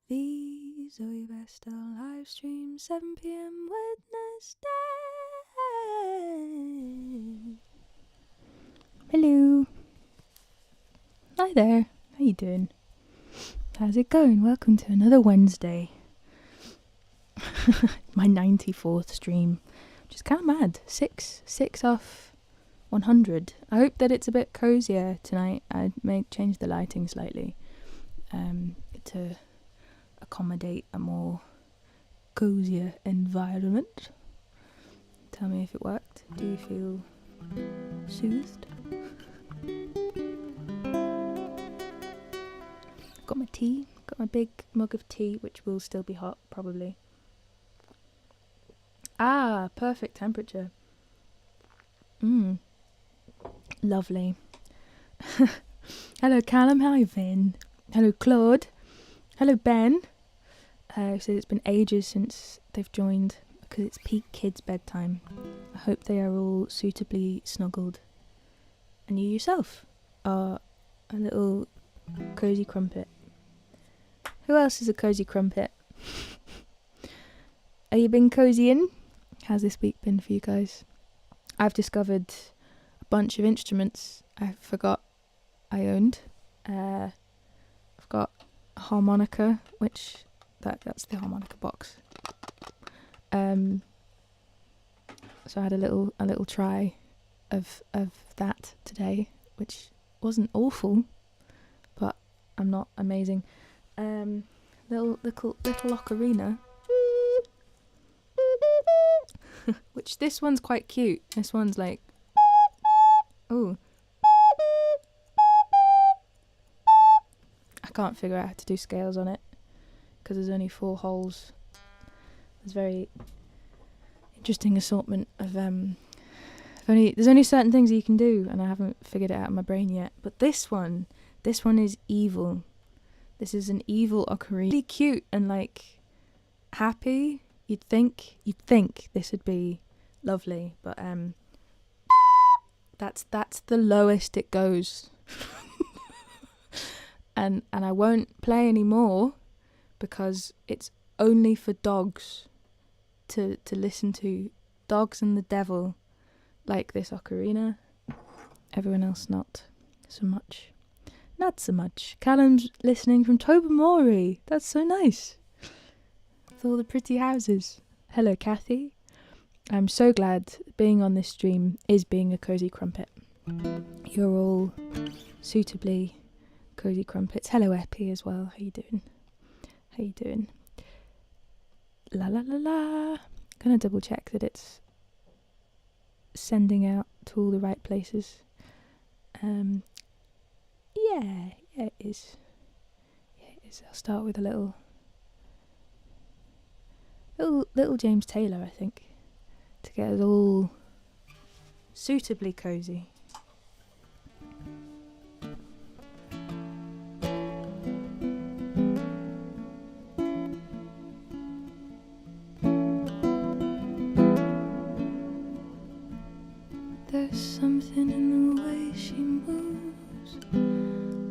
The Zoë Bestel live stream 7 p.m. Wednesday. Hello. Hi there. How you doing? How's it going? Welcome to another Wednesday. My 94th stream, which is kind of mad. Six off 100. I hope that it's a bit cozier tonight. I may change the lighting slightly to accommodate a more cozier environment. Tell me if it worked. Do you feel soothed? Got my tea. Got my big mug of tea, which will still be hot, probably. Ah, perfect temperature. Lovely. Hello, Callum. How you been? Hello, Claude. Hello, Ben. So it's been ages since they've joined because it's peak kids' bedtime. I hope they are all suitably snuggled. And you yourself are a little cozy crumpet. Who else is a cozy crumpet? Are you been cozying? How's this week been for you guys? I've discovered a bunch of instruments I forgot I owned. I've got a harmonica, which that's the harmonica box. So I had a little try of that today, which wasn't awful, but I'm not amazing. Little ocarina. Which this one's quite cute. This one's like, oh, I can't figure out how to do scales on it because there's only 4 holes. There's very interesting assortment of there's only certain things you can do, and I haven't figured it out in my brain yet. But this one is evil. This is an evil ocarina. Really cute and like happy. You'd think this would be lovely, but that's the lowest it goes. and I won't play anymore because it's only for dogs to listen to. Dogs and the devil like this ocarina. Everyone else not so much. Not so much. Callum's listening from Tobermory. That's so nice. With all the pretty houses. Hello, Kathy. I'm so glad being on this stream is being a cozy crumpet. You're all suitably cozy crumpets. Hello, Epi, as well. How you doing? La la la la. Gonna double check that it's sending out to all the right places. Yeah, it is. I'll start with a little James Taylor, I think, to get us all suitably cozy. There's something in the way she moves,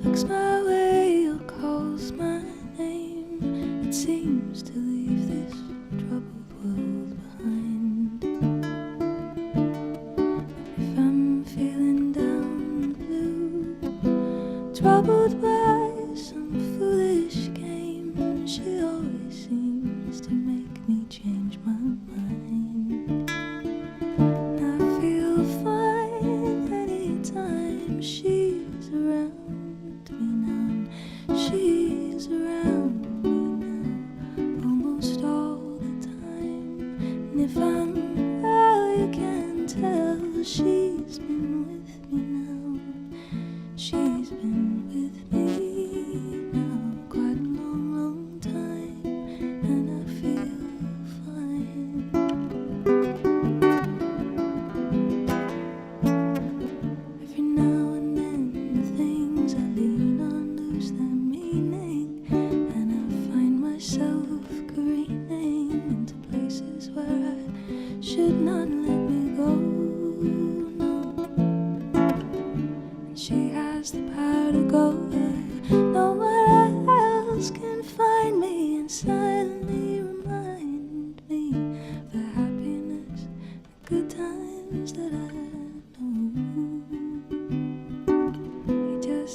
looks my way or calls my name. It seems to leave this troubled world behind. If I'm feeling down blue, troubled by some foolish game, she always seems to make me change my mind. I feel fine anytime she's around me now. She's around me now almost all the time. And if I'm well, you can tell she's been with me now. She's been with me now quite a long time, and I feel fine. Every now and then the things I lean on lose their meaning, and I find myself careening into places where I should not let me go. No. And she has the power to go where no one else can find me,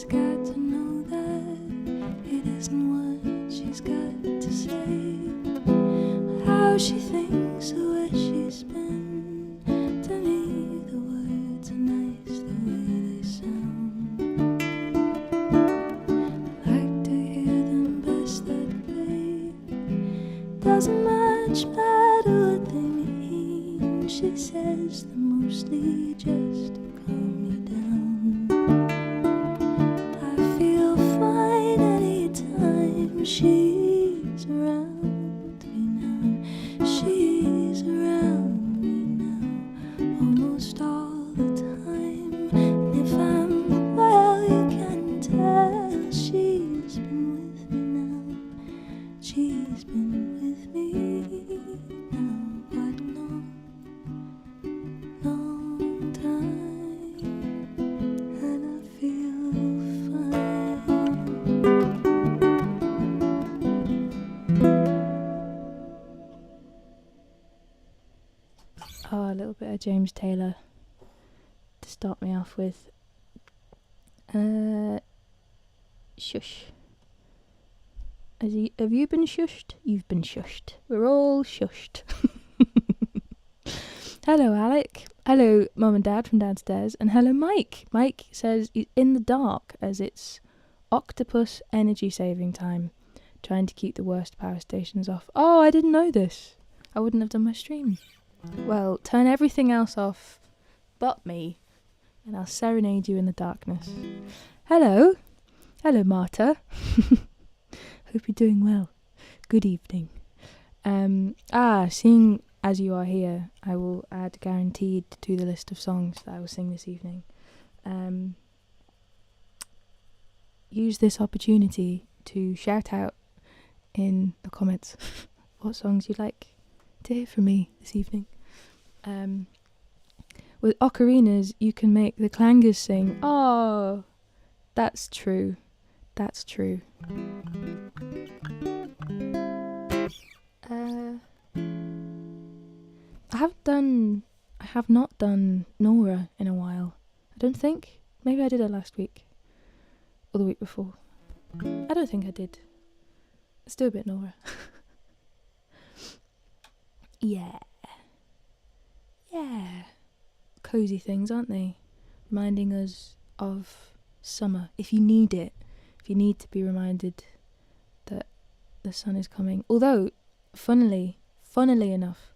She's got to know that it isn't what she's got to say. How she thinks of where she's been. To me the words are nice the way they sound. I like to hear them best that way. Doesn't much matter what they mean. She says they're mostly just to calm me down. I feel fine anytime she's around me now. She's around me now, almost all the time. And if I'm well, you can tell she's been with me now. She's been with me now quite a long time, and I feel fine. Oh, a little bit of James Taylor to start me off with. Shush. Have you been shushed? You've been shushed. We're all shushed. Hello, Alec. Hello, Mum and Dad from downstairs. And hello, Mike. Mike says he's in the dark as it's octopus energy saving time, trying to keep the worst power stations off. Oh, I didn't know this. I wouldn't have done my stream. Well, turn everything else off but me, and I'll serenade you in the darkness. Hello. Hello, Marta. Hope you're doing well. Good evening. Seeing as you are here, I will add guaranteed to the list of songs that I will sing this evening. Use this opportunity to shout out in the comments what songs you'd like to hear from me this evening. With ocarinas, you can make the clangers sing. Oh, that's true. That's true. I have not done Nora in a while. I don't think. Maybe I did it last week. Or the week before. I don't think I did. Let's do a bit Nora. Yeah. Cozy things, aren't they? Reminding us of summer. If you need it. If you need to be reminded that the sun is coming. Although, funnily enough,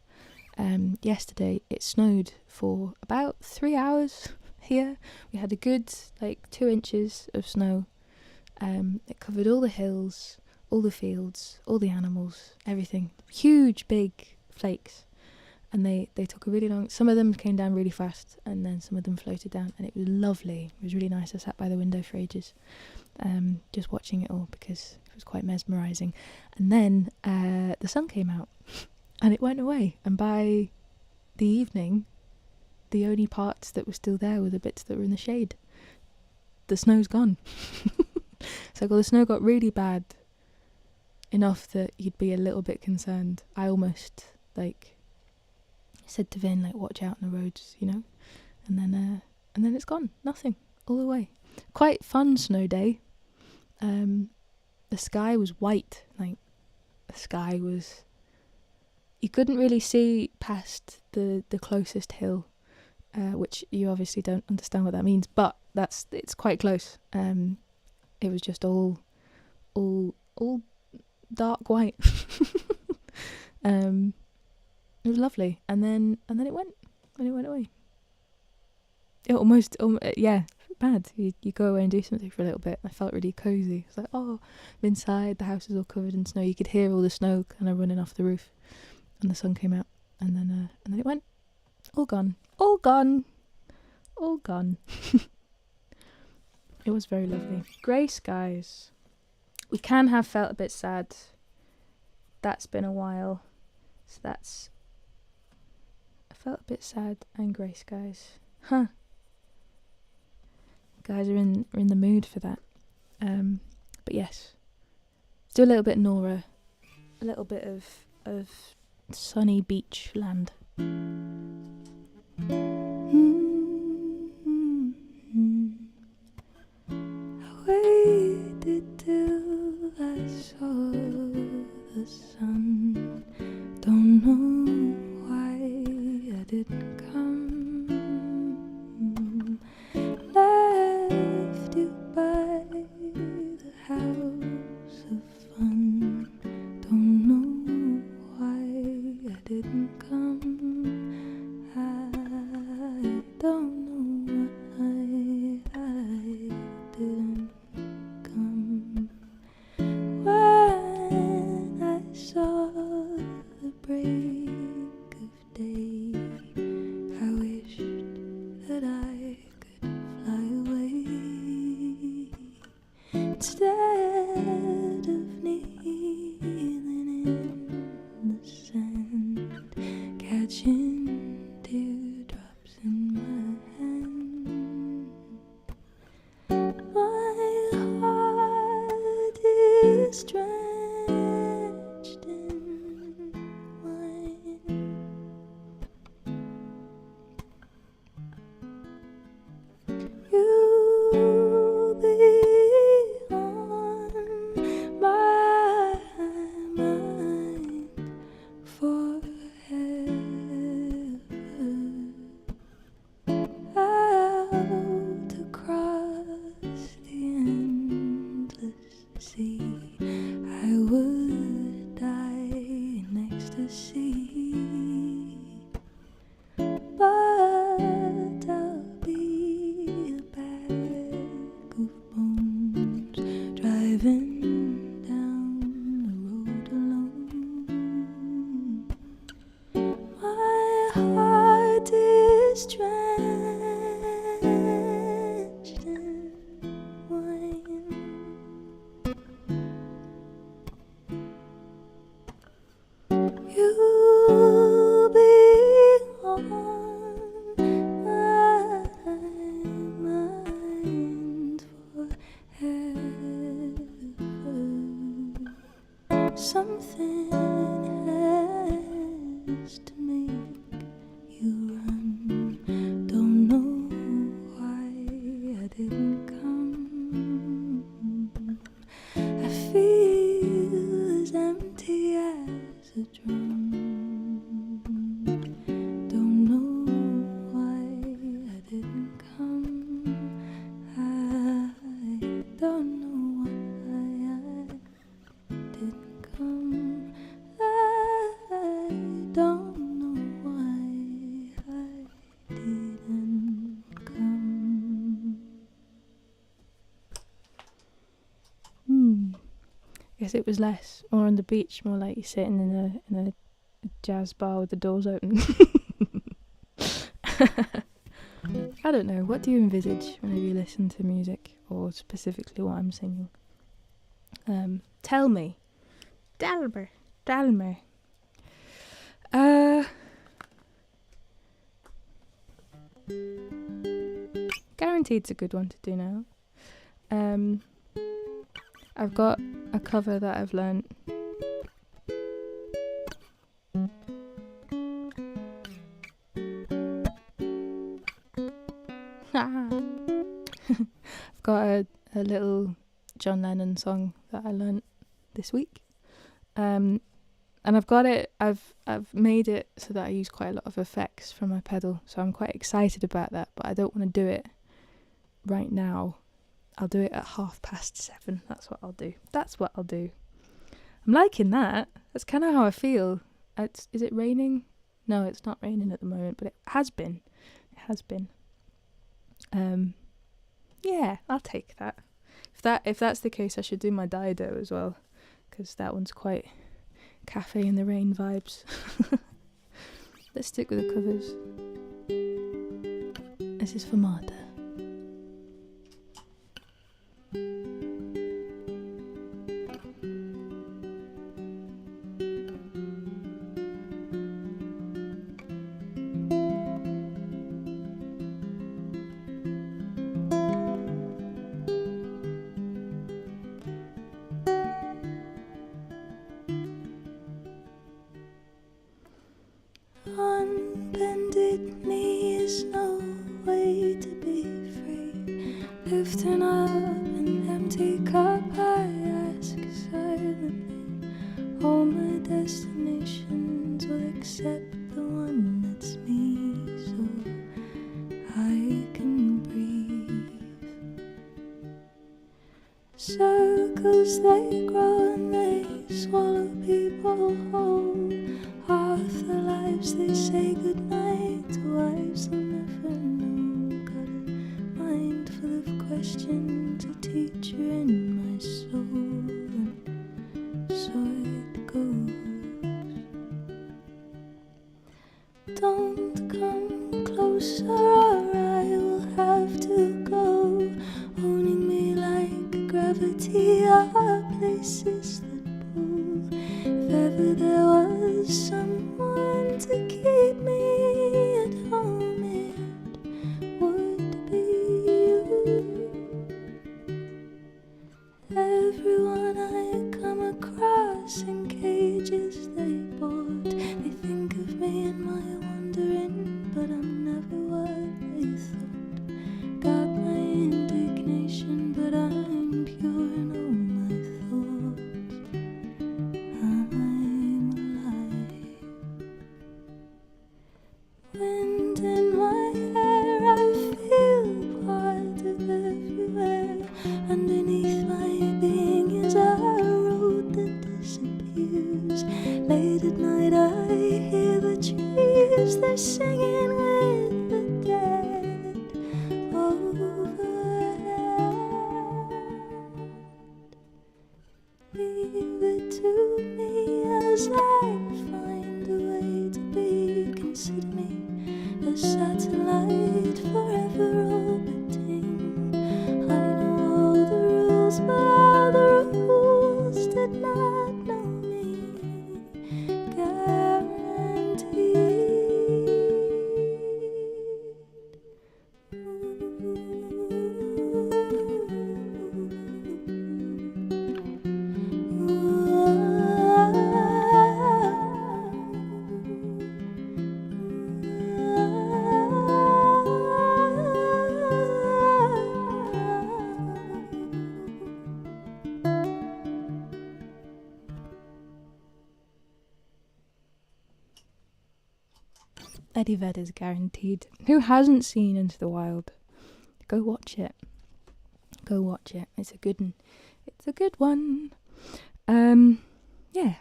yesterday it snowed for about 3 hours here. We had a good 2 inches of snow. It covered all the hills, all the fields, all the animals, everything. Huge big flakes. And they took a really long... Some of them came down really fast, and then some of them floated down, and it was lovely. It was really nice. I sat by the window for ages, just watching it all, because it was quite mesmerising. And then the sun came out, and it went away. And by the evening, the only parts that were still there were the bits that were in the shade. The snow's gone. So the snow got really bad, enough that you'd be a little bit concerned. I almost, said to Vin, watch out on the roads, and then it's gone. Nothing. All the way. Quite fun snow day. The sky was white. The sky was... You couldn't really see past the closest hill, which you obviously don't understand what that means, but it's quite close. It was just all dark white. It was lovely, and then it went away. It almost bad. You go away and do something for a little bit. I felt really cozy. It's I'm inside. The house is all covered in snow. You could hear all the snow kind of running off the roof, and the sun came out, and then it went, all gone. It was very lovely. Grey skies. We can have felt a bit sad. That's been a while, so that's... Felt a bit sad and grey skies. Huh. Guys are in the mood for that. But yes. Let's do a little bit Nora. A little bit of sunny beach land. I Something has to make you run. Don't know why I didn't come. I feel as empty as a drum. Don't know why I didn't come. I don't know why I didn't come. I don't know why I didn't come. Guess it was less, or on the beach, more like you're sitting in a jazz bar with the doors open. I don't know. What do you envisage whenever you listen to music, or specifically what I'm singing? Tell me. Dalmer. Guaranteed it's a good one to do now. I've got a cover that I've learnt. I've got a little John Lennon song that I learnt this week. And I've made it so that I use quite a lot of effects from my pedal, so I'm quite excited about that, but I don't want to do it right now. I'll do it at 7:30. That's what I'll do. I'm liking that. That's kind of how I feel. Is it raining? No, it's not raining at the moment, but it has been. Yeah, I'll take that. If that's the case, I should do my Dido as well, because that one's quite cafe in the rain vibes. Let's stick with the covers. This is for Marta. On bended knee is no way to be free. Lifting up an empty cup, I ask silently. All my destinations will accept the one that's me, so I can breathe. Circles they grow and they swallow people whole. Half the lives they say goodnight to, wives they'll never know. Got a mind full of questions, a teacher in my soul, and so it goes. Don't come closer or I will have to go, owning me like gravity are places that pull. If ever there was someone to keep me at home, it would be you. Everyone I come across in cages they board, they think of me and my wandering, but I'm never what they thought. Got my indignation, but I'm pure in all my thoughts. I'm alive. Wind in my hair, I feel part of everywhere. Underneath my being is a road that disappears. Late at night I hear the trees, they're singing with the dead overhead. Leave it to me as I find a way to be. Consider me a satellite forever orbiting. I know all the rules, but all Eddie Vedder's guaranteed. Who hasn't seen Into the Wild? Go watch it. Go watch it. It's a good one. It's a good one. Yeah.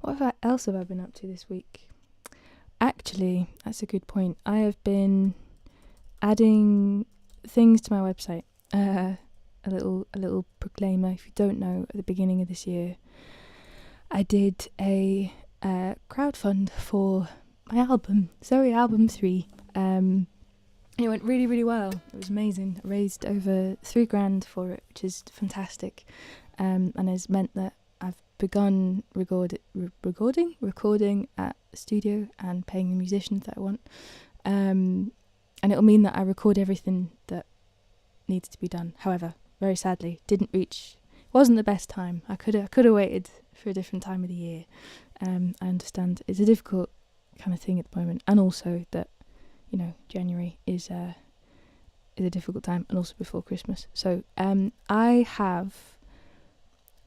What else have I been up to this week? Actually, that's a good point. I have been adding things to my website. A little proclaimer. If you don't know, at the beginning of this year, I did a crowdfund for my album, Zoë Album 3. It went really, really well. It was amazing. I raised over $3,000 for it, which is fantastic, and has meant that I've begun recording at the studio and paying the musicians that I want. And it'll mean that I record everything that needs to be done. However, very sadly, wasn't the best time. I could have waited for a different time of the year. I understand it's a difficult kind of thing at the moment, and also that, January is a difficult time, and also before Christmas. So I have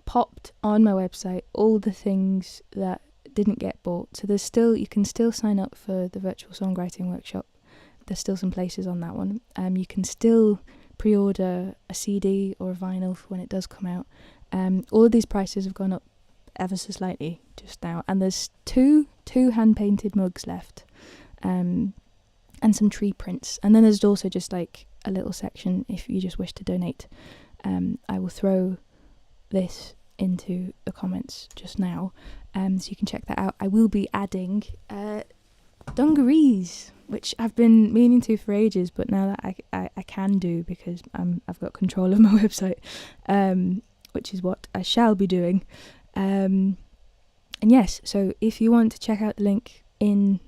popped on my website all the things that didn't get bought. So you can still sign up for the virtual songwriting workshop. There's still some places on that one. You can still pre-order a CD or a vinyl for when it does come out. All of these prices have gone up ever so slightly just now, and there's two hand-painted mugs left, and some tree prints, and then there's also just like a little section if you just wish to donate. I will throw this into the comments just now, so you can check that out. I will be adding dungarees, which I've been meaning to for ages, but now that I can do, because I've got control of my website, which is what I shall be doing. And yes, so if you want to check out the link in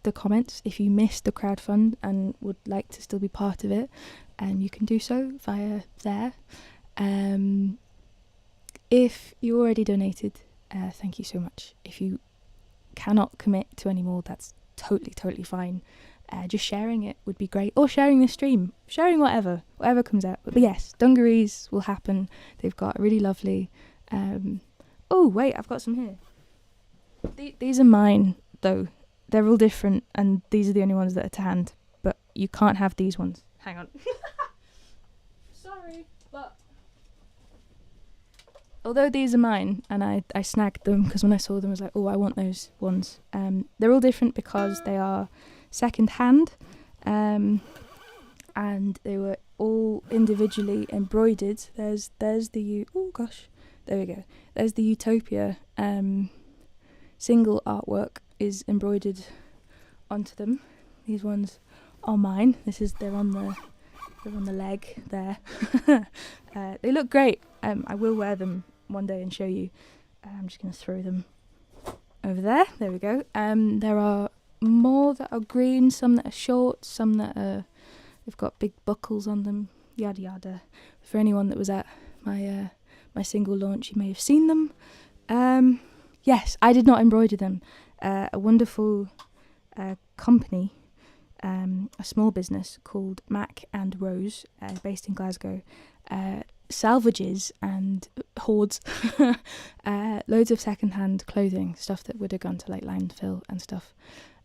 the comments, if you missed the crowdfund and would like to still be part of it, you can do so via there. If you already donated, thank you so much. If you cannot commit to any more, that's totally fine. Just sharing it would be great, or sharing the stream, sharing whatever comes out. But yes, dungarees will happen. They've got a really lovely oh wait, I've got some here. These are mine though. They're all different, and these are the only ones that are to hand, but you can't have these ones. Hang on. Sorry, but although these are mine, and I snagged them because when I saw them I was like, oh, I want those ones. They're all different because they are second hand, and they were all individually embroidered. There's the there we go. There's the Utopia single artwork is embroidered onto them. These ones are mine. They're on the leg there. They look great. I will wear them one day and show you. I'm just going to throw them over there. There we go. There are more that are green, some that are short, some that they've got big buckles on them, yada yada. For anyone that was at my single launch, you may have seen them. Yes, I did not embroider them. A wonderful company, a small business called Mac and Rose, based in Glasgow, salvages and hoards loads of second-hand clothing, stuff that would have gone to like landfill and stuff,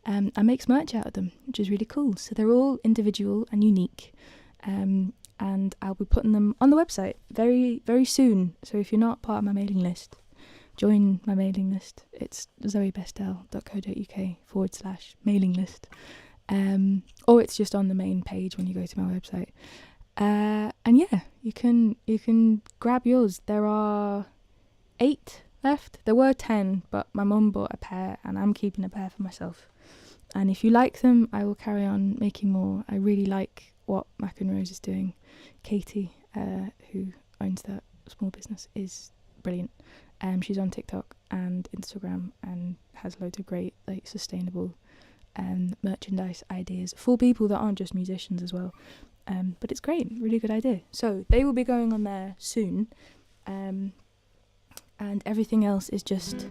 and makes merch out of them, which is really cool. So they're all individual and unique, and I'll be putting them on the website very, very soon. So if you're not part of my mailing list, join my mailing list. It's zoebestel.co.uk/mailing list, or it's just on the main page when you go to my website. And yeah, you can grab yours. There are 8 left. There were 10, but my mum bought a pair and I'm keeping a pair for myself. And if you like them, I will carry on making more. I really like what Mac and Rose is doing. Katie, who owns that small business, is brilliant. She's on TikTok and Instagram and has loads of great like sustainable merchandise ideas for people that aren't just musicians as well. But it's great, really good idea. So they will be going on there soon, and everything else is just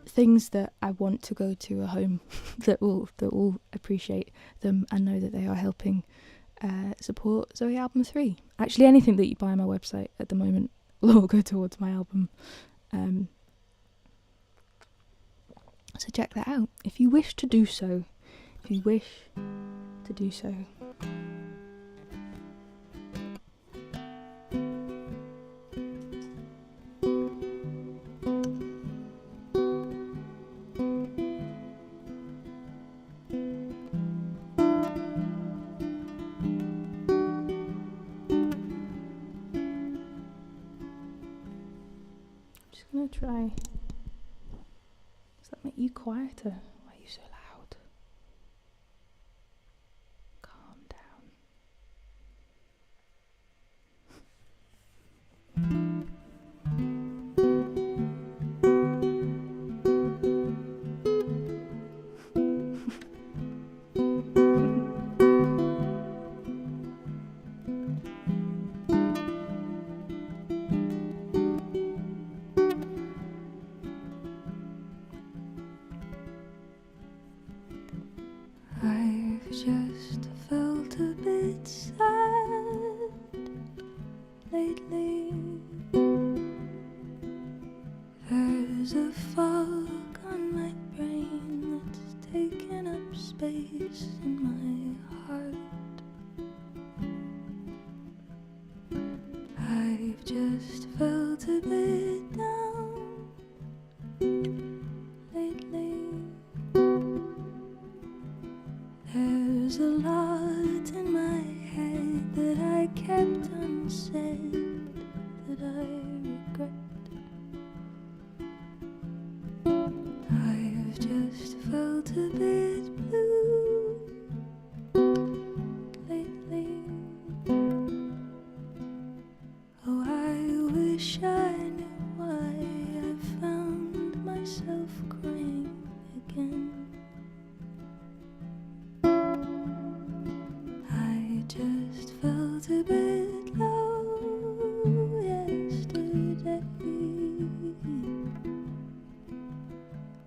things that I want to go to a home that will appreciate them and know that they are helping support Zoë Album 3. Actually, anything that you buy on my website at the moment will all go towards my album. So check that out if you wish to do so. If you wish to do so. I'm gonna try. Does that make you quieter? Why are you so loud? Calm down. I've just felt a bit sad lately. There's a fog on my brain that's taken up space in my heart. I've just felt a bit down lately. There's a lot in my head that I kept unsaid that I regret. I've just felt a bit blue lately. Oh, I wish I knew why I found myself crying again. I just felt a bit low yesterday,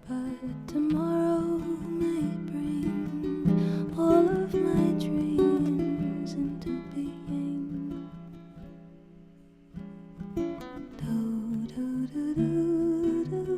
but tomorrow may bring all of my dreams into being. Do, do, do, do, do, do.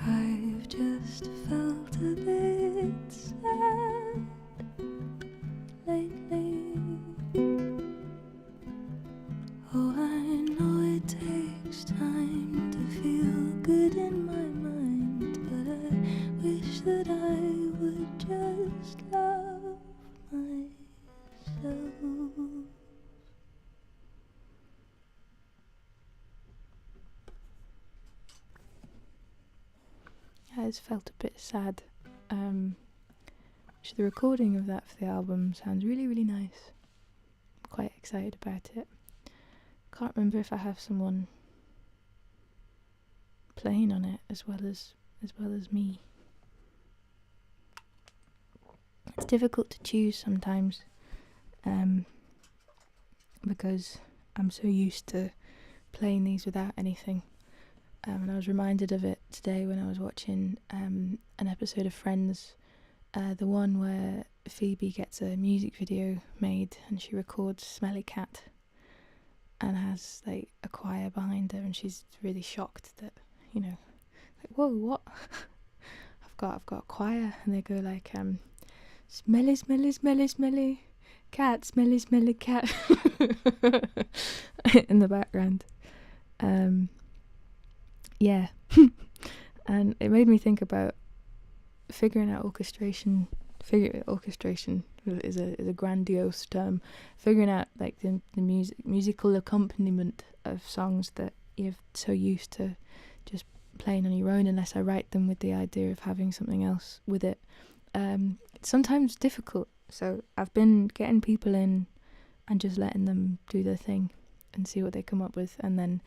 I've just felt a bit sad lately. Oh, I know it takes time to feel good in my mind, but I wish that I would just love myself. I just felt a bit sad. Which the recording of that for the album sounds really, really nice. I'm quite excited about it. Can't remember if I have someone playing on it as well as me. It's difficult to choose sometimes, because I'm so used to playing these without anything. And I was reminded of it today when I was watching an episode of Friends, the one where Phoebe gets a music video made and she records Smelly Cat and has like a choir behind her, and she's really shocked that, you know, like, whoa, what? I've got a choir, and they go like, smelly, smelly, smelly, smelly cat, smelly, smelly cat in the background. Yeah. And it made me think about figuring out orchestration. Orchestration is a grandiose term. Figuring out like the musical accompaniment of songs that you're so used to just playing on your own, unless I write them with the idea of having something else with it. It's sometimes difficult. So I've been getting people in and just letting them do their thing and see what they come up with, and then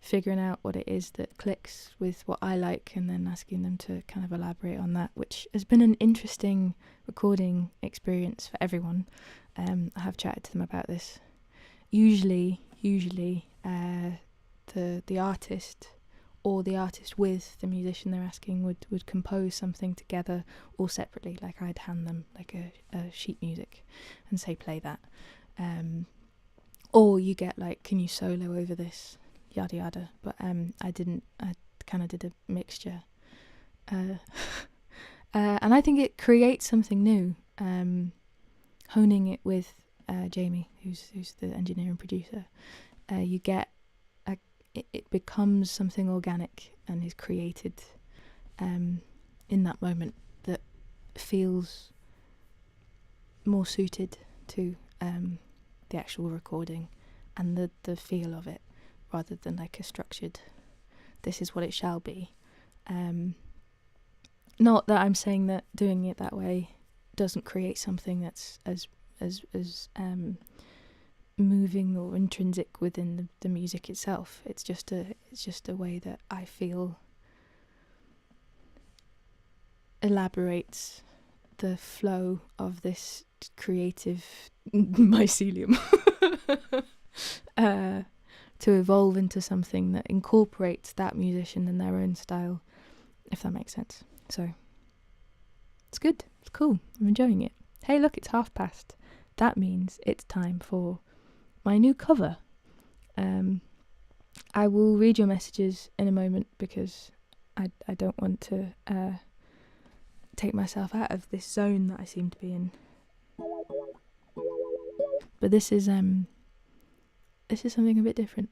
figuring out what it is that clicks with what I like, and then asking them to kind of elaborate on that, which has been an interesting recording experience for everyone. I have chatted to them about this. Usually the artist or the artist with the musician they're asking would compose something together or separately. Like I'd hand them like a sheet music and say play that, or you get like, can you solo over this, yada yada. But I didn't. I kind of did a mixture, and I think it creates something new. Honing it with Jamie, who's the engineer and producer, you get it becomes something organic and is created in that moment that feels more suited to the actual recording and the feel of it, rather than like a structured, this is what it shall be. Not that I'm saying that doing it that way doesn't create something that's as moving or intrinsic within the music itself. It's just a way that I feel elaborates the flow of this creative mycelium to evolve into something that incorporates that musician and their own style, if that makes sense. So it's good, it's cool, I'm enjoying it. Hey look, it's past. That means it's time for my new cover. I will read your messages in a moment because I don't want to take myself out of this zone that I seem to be in. But this is something a bit different.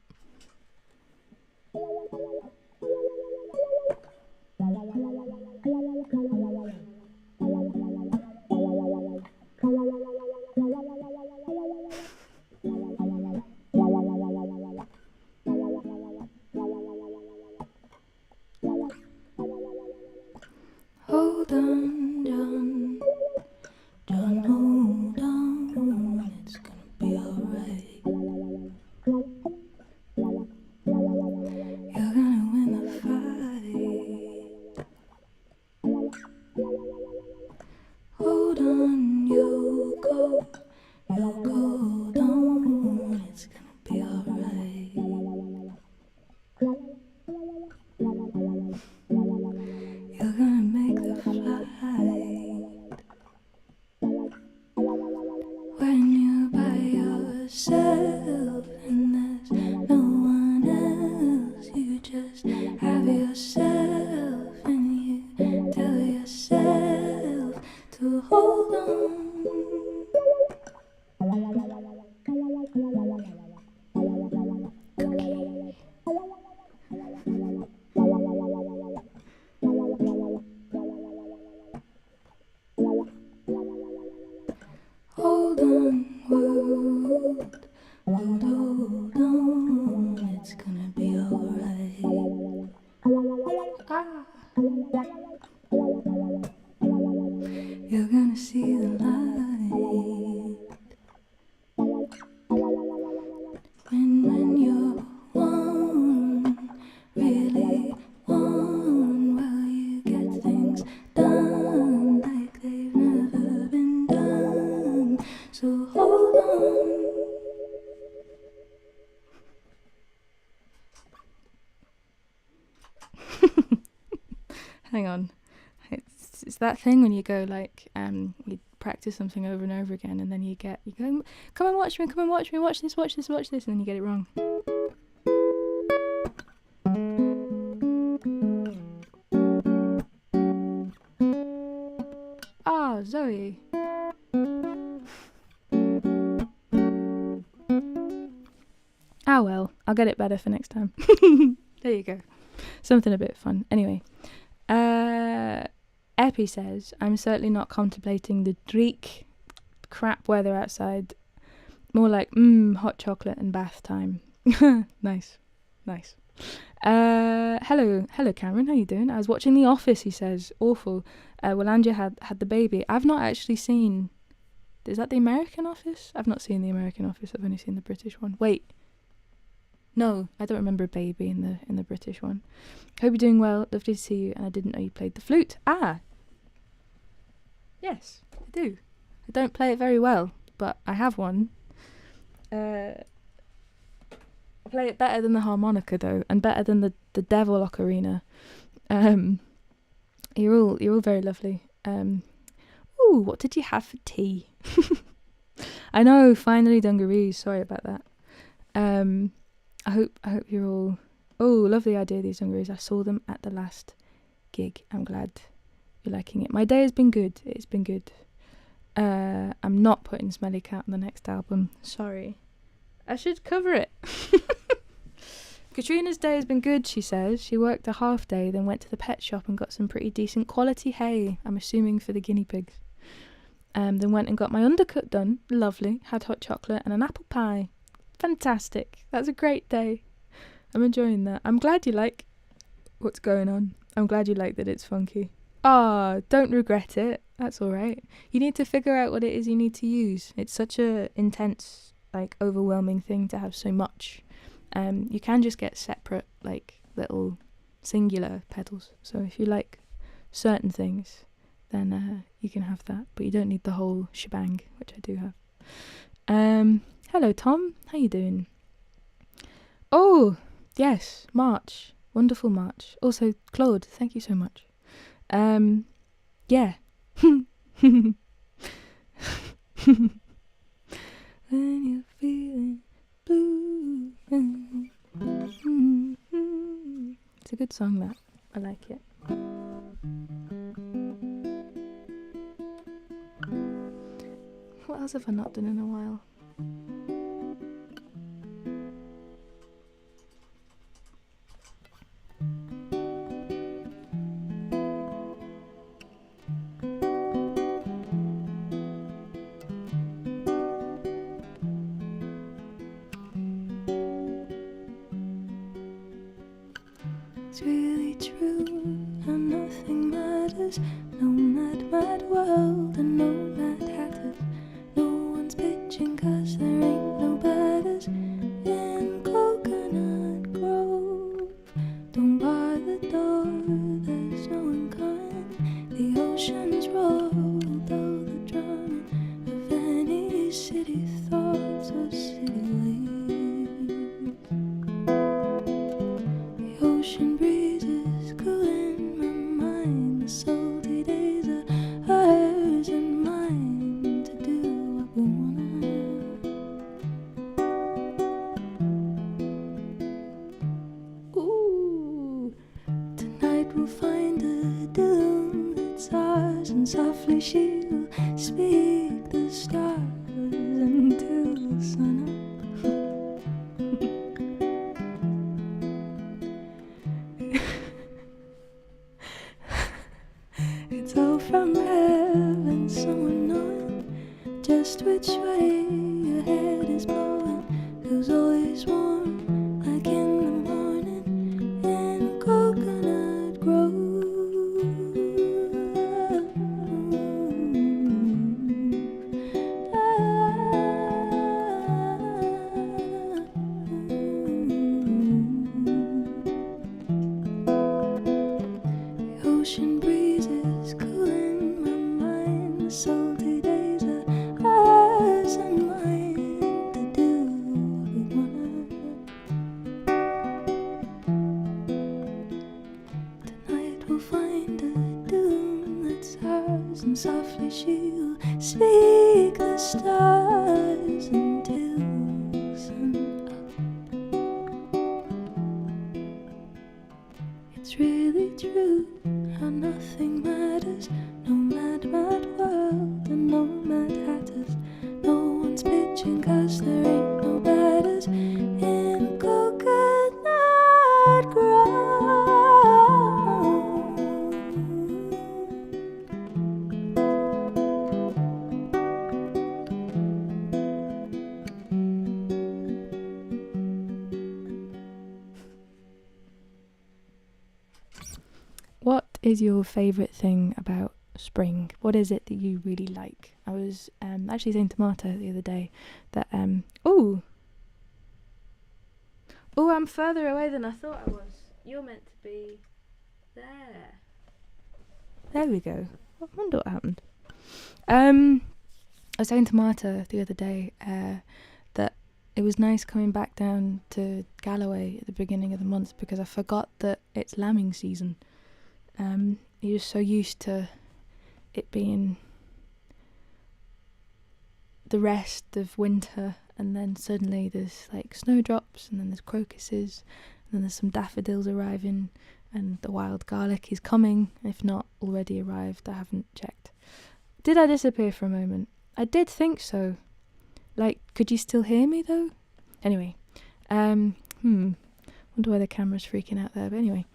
Hold on, John, hold on, it's gonna be alright. You're gonna win the fight. Hold on, you'll go down, it's gonna be alright. You're gonna make the flight. When you're by yourself and there's no one else, you just have yourself and you tell yourself to hold on. Hold on, world, hold on, it's gonna be alright. You're gonna see the light. When you're one, really one, well you get things done like they've never been done. So hold on. Hang on. It's that thing when you go like you practice something over and over again, and then you go, come and watch me, watch this, and then you get it wrong. Ah, Zoe. Ah well, I'll get it better for next time. There you go. Something a bit fun. Anyway, Epi says, I'm certainly not contemplating the dreek crap weather outside. More like, hot chocolate and bath time. Nice. Hello Cameron, how you doing? I was watching The Office, he says. Awful. Well, Andrea had the baby. I've not actually seen Is that the American Office? I've not seen the American Office. I've only seen the British one. Wait. No, I don't remember a baby in the British one. Hope you're doing well. Lovely to see you. And I didn't know you played the flute. Ah. Yes, I do. I don't play it very well, but I have one. I play it better than the harmonica though, and better than the devil ocarina. You're all very lovely. Ooh, what did you have for tea? I know, finally dungarees. Sorry about that. I hope you're all. Oh, lovely idea, these dungarees. I saw them at the last gig. I'm glad you're liking it. My day has been good. It's been good. I'm not putting Smelly Cat on the next album. Sorry. I should cover it. Katrina's day has been good, she says. She worked a half day, then went to the pet shop and got some pretty decent quality hay, I'm assuming for the guinea pigs. Then went and got my undercut done. Lovely. Had hot chocolate and an apple pie. Fantastic. That's a great day. I'm enjoying that. I'm glad you like what's going on. I'm glad you like that it's funky. Don't regret it. That's all right. You need to figure out what it is you need to use. It's such a intense, overwhelming thing to have so much. You can just get separate, little singular pedals. So if you like certain things, then you can have that. But you don't need the whole shebang, which I do have. Hello, Tom. How you doing? Oh, yes, March. Wonderful March. Also, Claude, thank you so much. Yeah. When you're feeling blue. It's a good song, that. I like it. What else have I not done in a while? It's really true how nothing matters. No mad world and no mad hatters. No one's bitching 'cause there ain't no batters in Coconut Grove. Don't bar the door, there's no one coming. The ocean's rolled, though the drumming of any city thoughts or city waves. The ocean breezes cooling my mind. The salty days are ours and mine to do what we wanna. Ooh, tonight we'll find a doom that's ours, and softly she'll speak the stars until the sun up. It's all from heaven, someone knowing just which way your head is blowing. Feels always warm, like in the morning in Coconut Grove. The ocean breezes cooling my mind. The salty days are ours and mine to do what we wanna. Tonight we'll find a doom that's ours, and softly she'll speak the stars until sun up. It's really true how nothing matters. No mad world and no mad hatters. No one's bitching 'cause there ain't no batters in Coconut Grove. What is your favourite thing about spring. What is it that you really like? I was actually saying to Marta the other day that I'm further away than I thought I was. You're meant to be there. There we go. I wonder what happened. I was saying to Marta the other day that it was nice coming back down to Galloway at the beginning of the month because I forgot that it's lambing season. You're so used to it being the rest of winter, and then suddenly there's like snowdrops, and then there's crocuses, and then there's some daffodils arriving, and the wild garlic is coming, if not already arrived. I haven't checked. Did I disappear for a moment? I did think so. Like, could you still hear me though? Anyway, wonder why the camera's freaking out there, but anyway.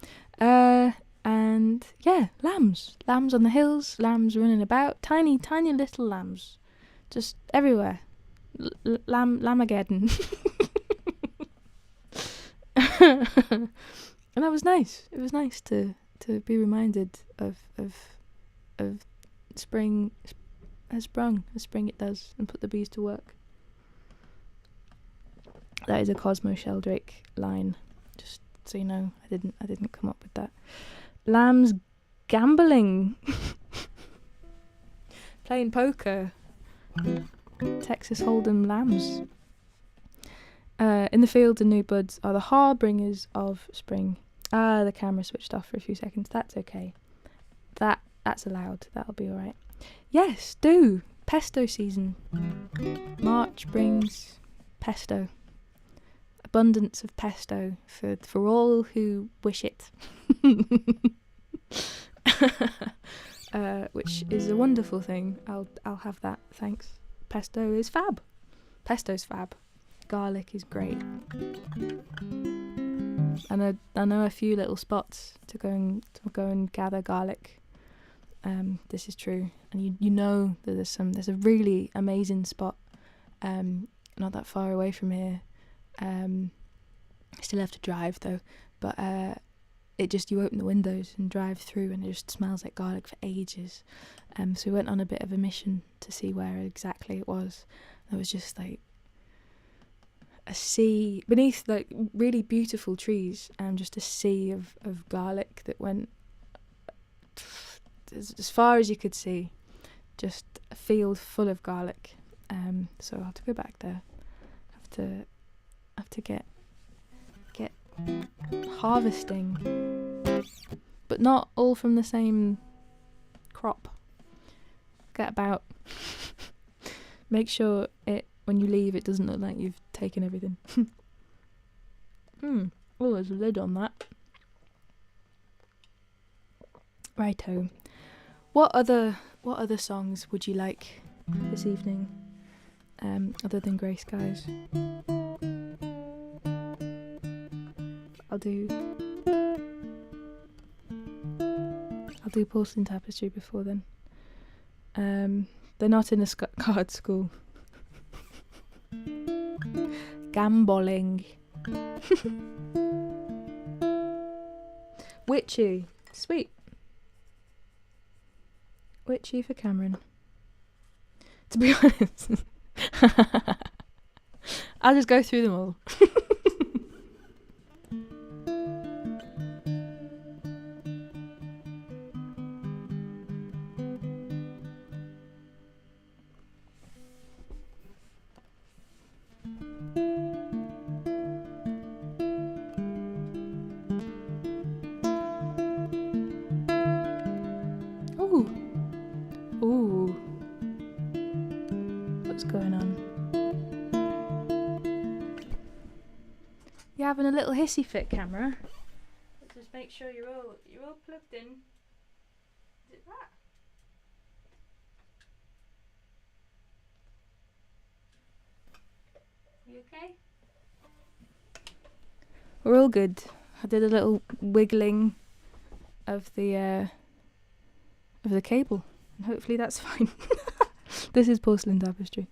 And yeah, lambs on the hills, lambs running about, tiny little lambs, just everywhere. Lamageddon. And that was nice. It was nice to be reminded of spring has sprung, as spring it does, and put the bees to work. That is a Cosmo Sheldrake line, just so you know. I didn't come up with that. Lambs gambling. Playing poker. Texas Hold'em lambs. In the fields and new buds are the harbingers of spring. The camera switched off for a few seconds. That's okay. That's allowed. That'll be alright. Yes, do. Pesto season. March brings pesto. Abundance of pesto for all who wish it. Which is a wonderful thing. I'll have that, thanks. Pesto is fab. Pesto's fab. Garlic is great. And I know a few little spots to go and gather garlic. This is true, and you know that there's a really amazing spot, not that far away from here. I still have to drive though, but you open the windows and drive through, and it just smells like garlic for ages. So we went on a bit of a mission to see where exactly it was. There was just like a sea beneath like really beautiful trees, and just a sea of garlic that went as far as you could see. Just a field full of garlic. So I'll have to go back there. Have to get harvesting, but not all from the same crop. Get about. Make sure when you leave, it doesn't look like you've taken everything. Oh, there's a lid on that. Righto. What other songs would you like this evening, other than Grey Skies? I'll do Porcelain Tapestry before then. They're not in a card school. Gambling. Witchy. Sweet. Witchy for Cameron. To be honest, I'll just go through them all. Ooh. What's going on? You're having a little hissy fit, camera. Let's just make sure you're all plugged in. Is it that? You okay? We're all good. I did a little wiggling of the cable, and hopefully that's fine. This is Porcelain Tapestry.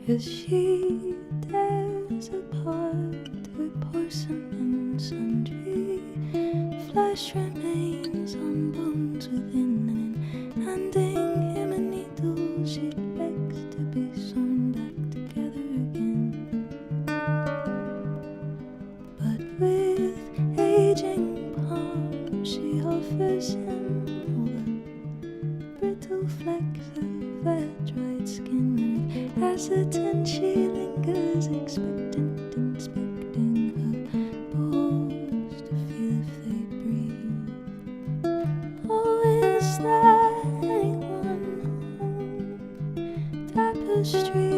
'cause she tears apart her porcelain sundry. Flesh remains on bones within, and in handing him a needle she begs to be sewn back together again. But with aging palm she offers him all the brittle flecks of her dried skin, and with hesitant she lingers, expectant, inspecting her balls to feel if they breathe. Oh, is there anyone home? Tapestry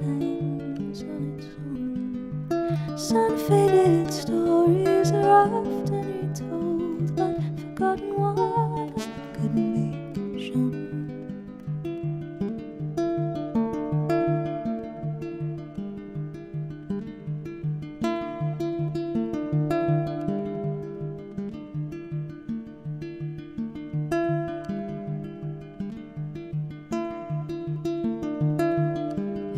hangs on its own. Sun-faded stories are often retold, but forgotten ones couldn't be shown.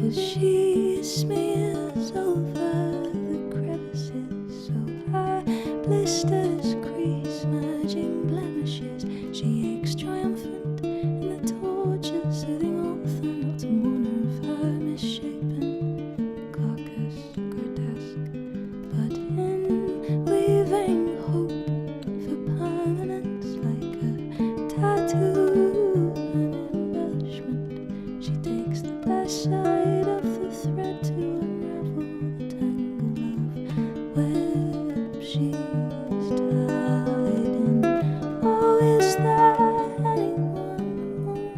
As she smears over the crevices so high, blisters crease, merging blemishes. She aches triumphant in the torture, soothing author, not to mourn of her misshapen carcass grotesque, but in weaving hope for permanence, like a tattoo, an embellishment. She takes the best side of the thread to unravel the tangle of web she's tied in. Oh, is there anyone home?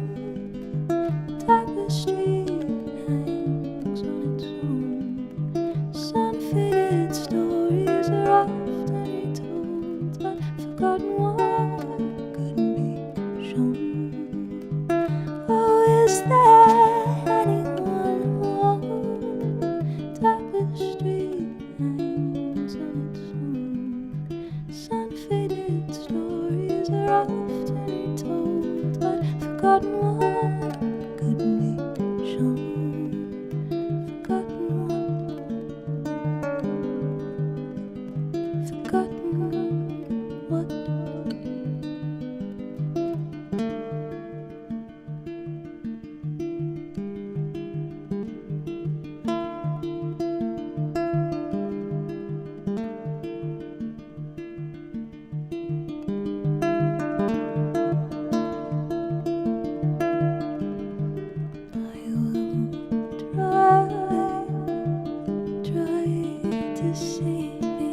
Tapestry hangs on its own. Sun-faded stories are often retold, but forgotten one couldn't be shown. Oh, is there anyone home? Tapestry hangs on its own. Sun-faded stories are often retold, but forgotten one couldn't be shown. Forgotten one. Forgotten what? Try to see me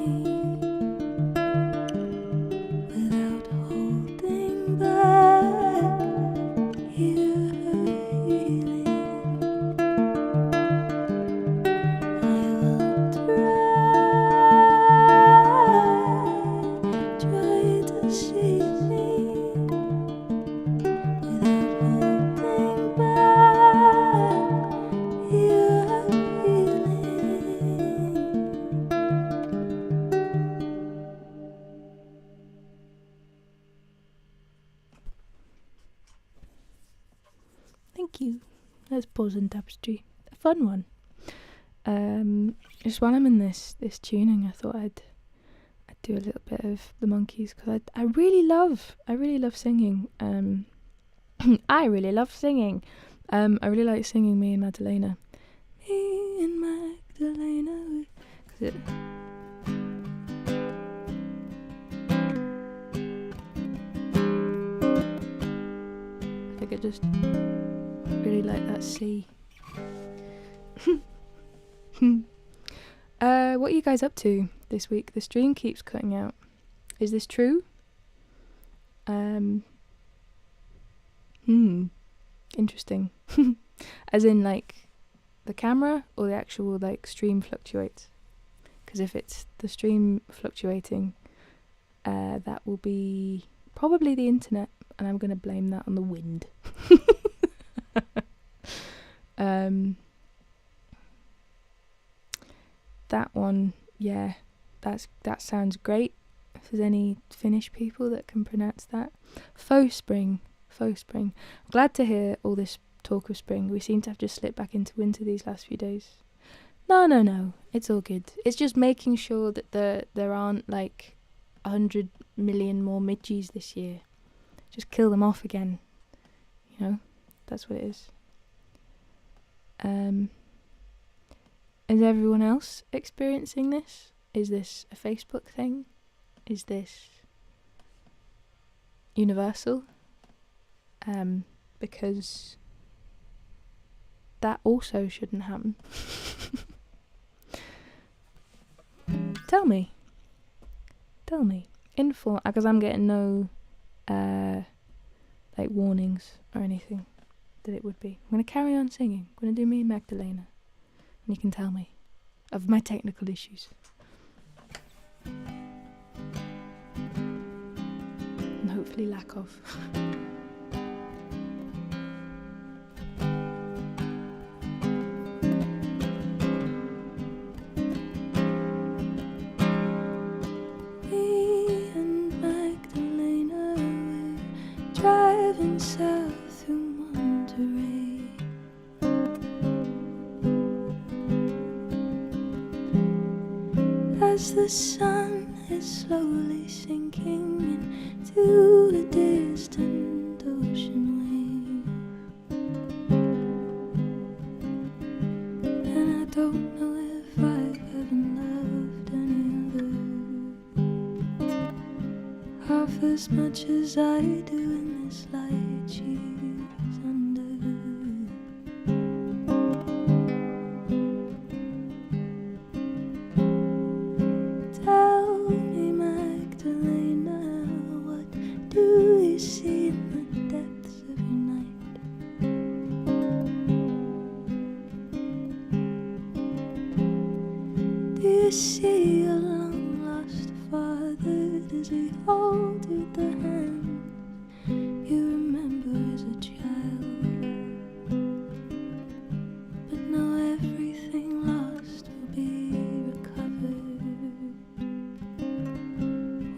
without holding back. Hear her healing. I will try to see me without holding back. Hear her healing. Thank you. That's Pause and Tapestry. A fun one. Just while I'm in this tuning, I thought I'd do a little bit of the Monkees, because I really love singing. I really love singing. I really like singing Me and Magdalena. Me and Magdalena. 'Cause it, I think I just really like that C. What are you guys up to this week? The stream keeps cutting out. Is this true? Interesting. As in, like, the camera or the actual, like, stream fluctuates? Because if it's the stream fluctuating, that will be probably the internet, and I'm going to blame that on the wind. That one, yeah, that sounds great. If there's any Finnish people that can pronounce that. Faux spring. I'm glad to hear all this talk of spring. We seem to have just slipped back into winter these last few days. No. It's all good. It's just making sure that there aren't like 100 million more midges this year. Just kill them off again. You know, that's what it is. Is everyone else experiencing this? Is this a Facebook thing? Is this universal? Because that also shouldn't happen. Tell me. Inform, because I'm getting no like warnings or anything that it would be. I'm going to carry on singing. I'm going to do me and Magdalena. And you can tell me of my technical issues. And hopefully lack of. Driving south through Monterey, as the sun is slowly sinking into a distant ocean wave, and I don't know if I've ever loved any other half as much as I do in this light she's under. Tell me, Magdalena, what do you see in the depths of your night? Do you see a long-lost father? Does he hold you the hand you remember as a child? But now everything lost will be recovered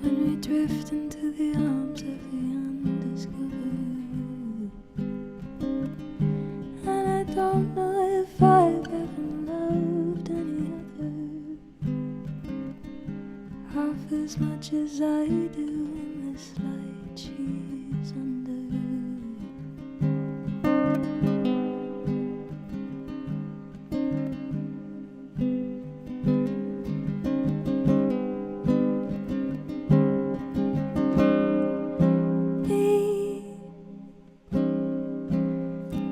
when we drift into the arms of the undiscovered. And I don't know if I've ever loved any other half as much as I do in this light she's under. Me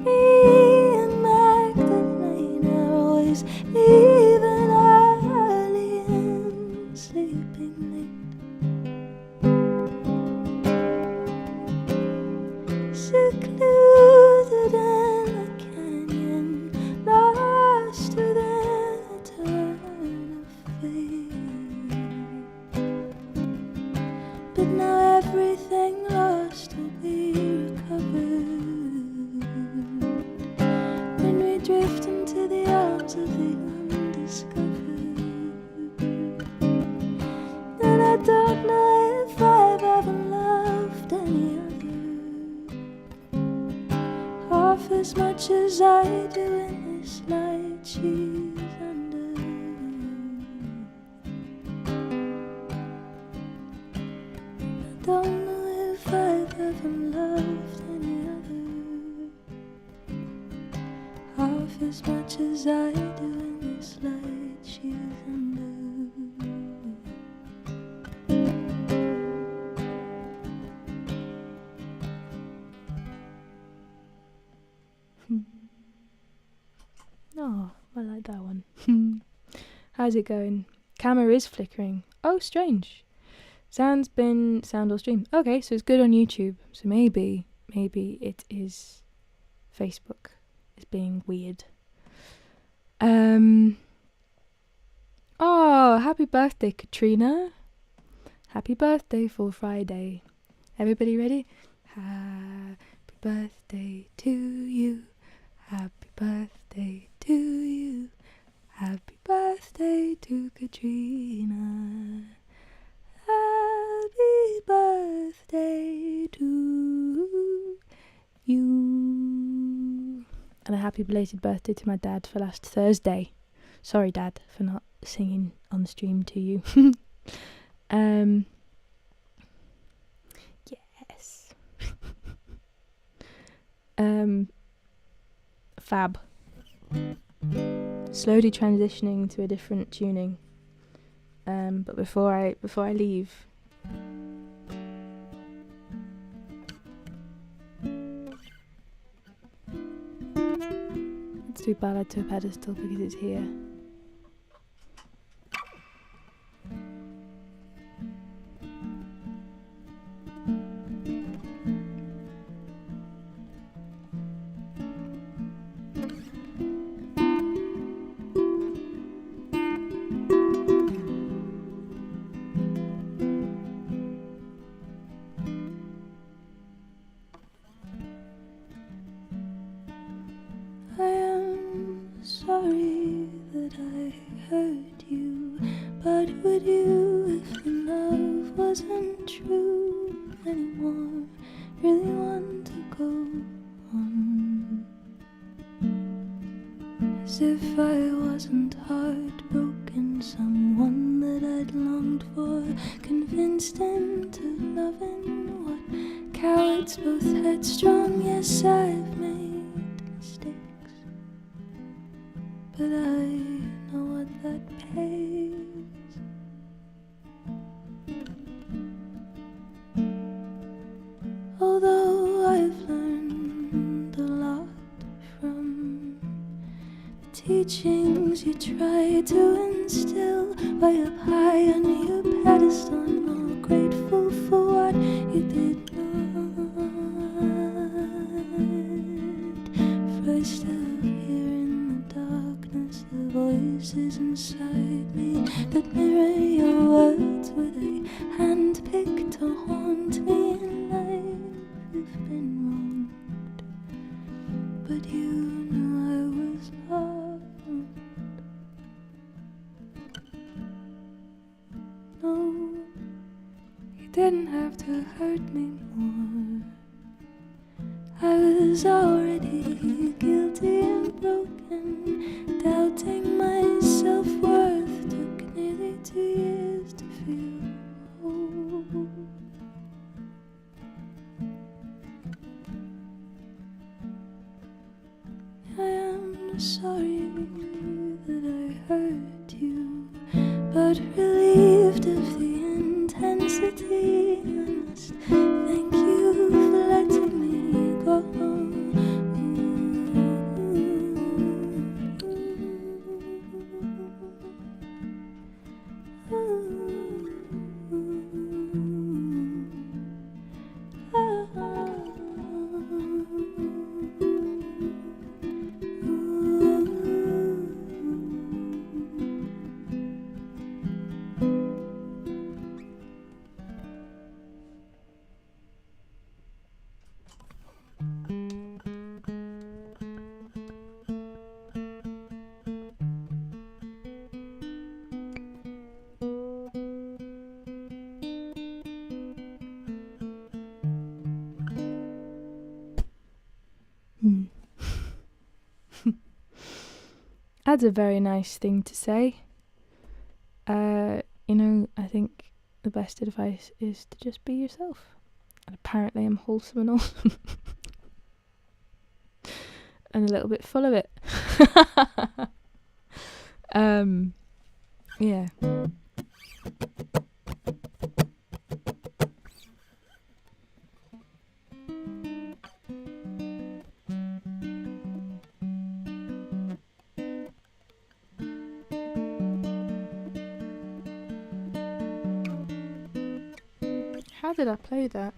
and Magdalena are always leaving early and sleeping late, secluded in a canyon, lost within a turn of fate. But now everything lost will be recovered when we drift into the arms of the undiscovered. And I don't know if I've ever loved any other half as much as I do in this light she's under. I don't know if I've ever loved any other half as much as I do in this light she's under. Oh, I like that one. How's it going? Camera is flickering. Oh, strange. Sound or stream. Okay, so it's good on YouTube. So maybe it is Facebook is being weird. Oh, happy birthday, Katrina. Happy birthday for Friday. Everybody ready? Happy birthday to you. Happy birthday to you. Happy birthday to Katrina. Happy birthday to you. happy belated birthday to my dad for last Thursday. Sorry, Dad, for not singing on stream to you. Yes. Fab. Slowly transitioning to a different tuning. But before I leave, let's do Ballad to a Pedestal because it's here. Sorry that I hurt you, but would you, if the love wasn't true anymore, really want to go on? As if I wasn't heartbroken, someone that I'd longed for, convinced into loving what cowards both headstrong. Yes, I've made mistakes, but I know what that pays. Although I've learned a lot from the teachings you try to instill, way up high on your pedestal, I'm all grateful for what you did not. For I still hear in the darkness the voices inside me that mirror your words. Were they handpicked to haunt me in life? You've been wronged, but you knew I was not. No, you didn't have to hurt me more. I was already guilty and broken, doubting my self-worth. Took nearly 2 years to feel whole. I am sorry that I hurt you, but relieved of the intensity. I must thank you for letting me go. That's a very nice thing to say. I think the best advice is to just be yourself. And apparently I'm wholesome and awesome. And a little bit full of it. Yeah. How did I play that?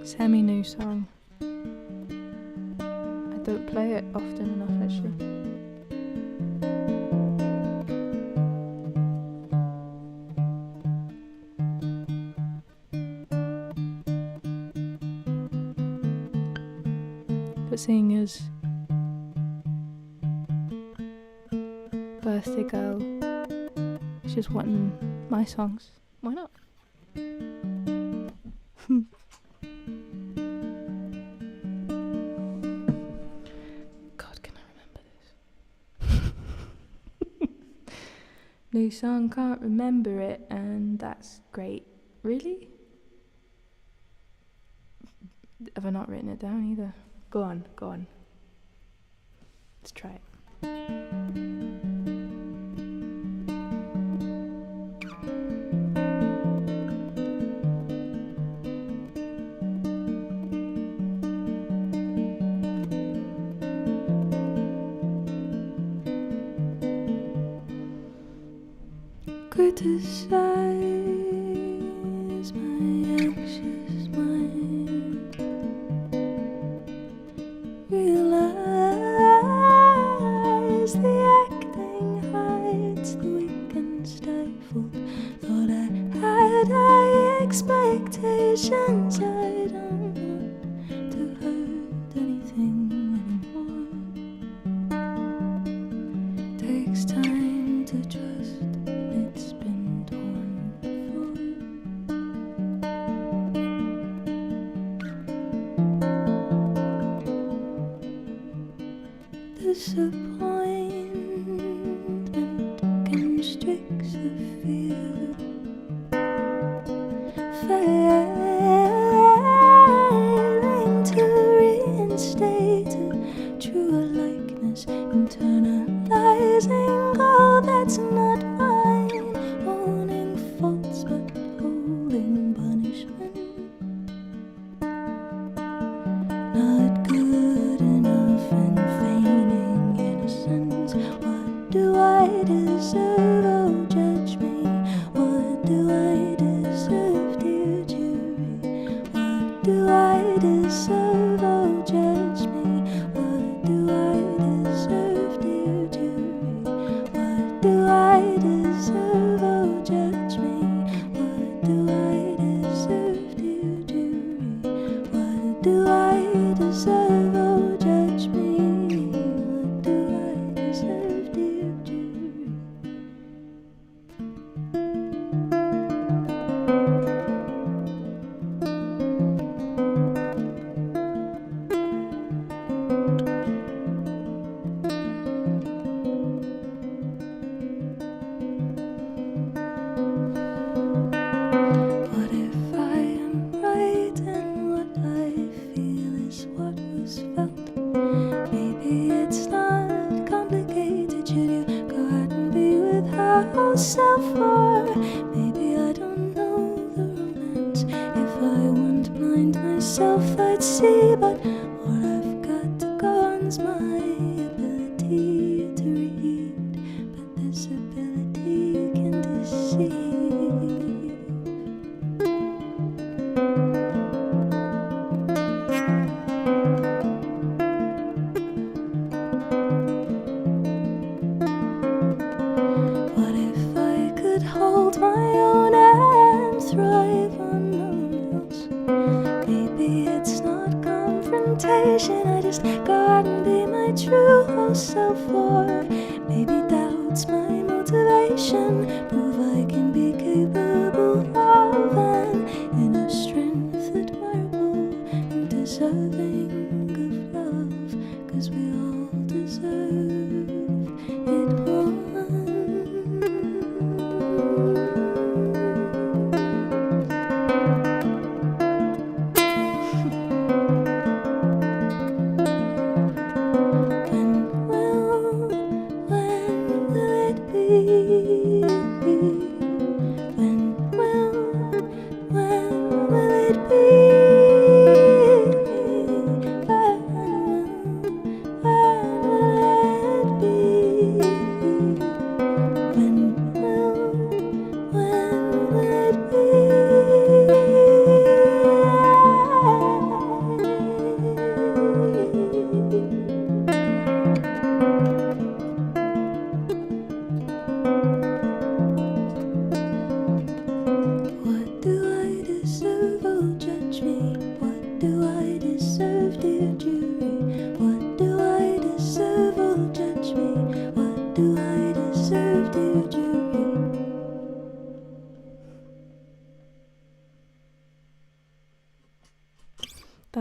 Semi-new song. I don't play it often enough actually. But seeing as birthday girl, she's wanting my songs, why not? God, can I remember this? New song, can't remember it, and that's great. Really? Have I not written it down either? Go on. Let's try it. Criticize my anxious mind. Realize the acting hides the weak and stifled. Thought I had high expectations. I don't want to hurt anything anymore. Takes time to trust. It's been torn before. Disappointment constricts the field. Failing to reinstate a truer likeness, internalizing all that's not mine, owning faults but holding punishment. Not good enough and feigning innocence. What do I deserve? Oh, judge me. What do I deserve, dear jury? What do I deserve? Oh, judge me. What do I deserve, dear jury? What do I deserve? Oh, judge me. What do I deserve, dear jury? What do I deserve? Oh, judge me. What do I deserve, dear jury? What if I am right and what I feel is what was felt? Maybe it's not complicated. Should you go out and be with her whole self? Or maybe I don't know the romance. If I wouldn't blind myself, I'd see. But what I've got to go on's my ability to read. But this ability can deceive. What if I could hold my own and thrive on no one else? Maybe it's not confrontation. I just go out and be my true whole self. Or maybe doubt's my motivation. Prove I can be capable of an inner strength admirable and deserving of love. 'Cause we all deserve it once.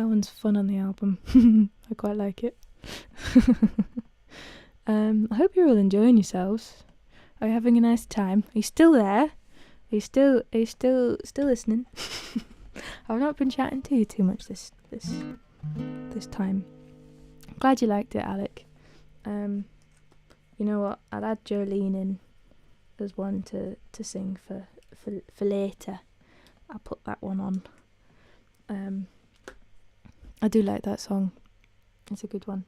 one's fun on the album. I quite like it. I hope you're all enjoying yourselves. Are you having a nice time? Are you still there? Are you still listening? I've not been chatting to you too much this time. Glad you liked it, Alec. You know what? I'll add Jolene in as one to sing for later. I'll put that one on. I do like that song. It's a good one.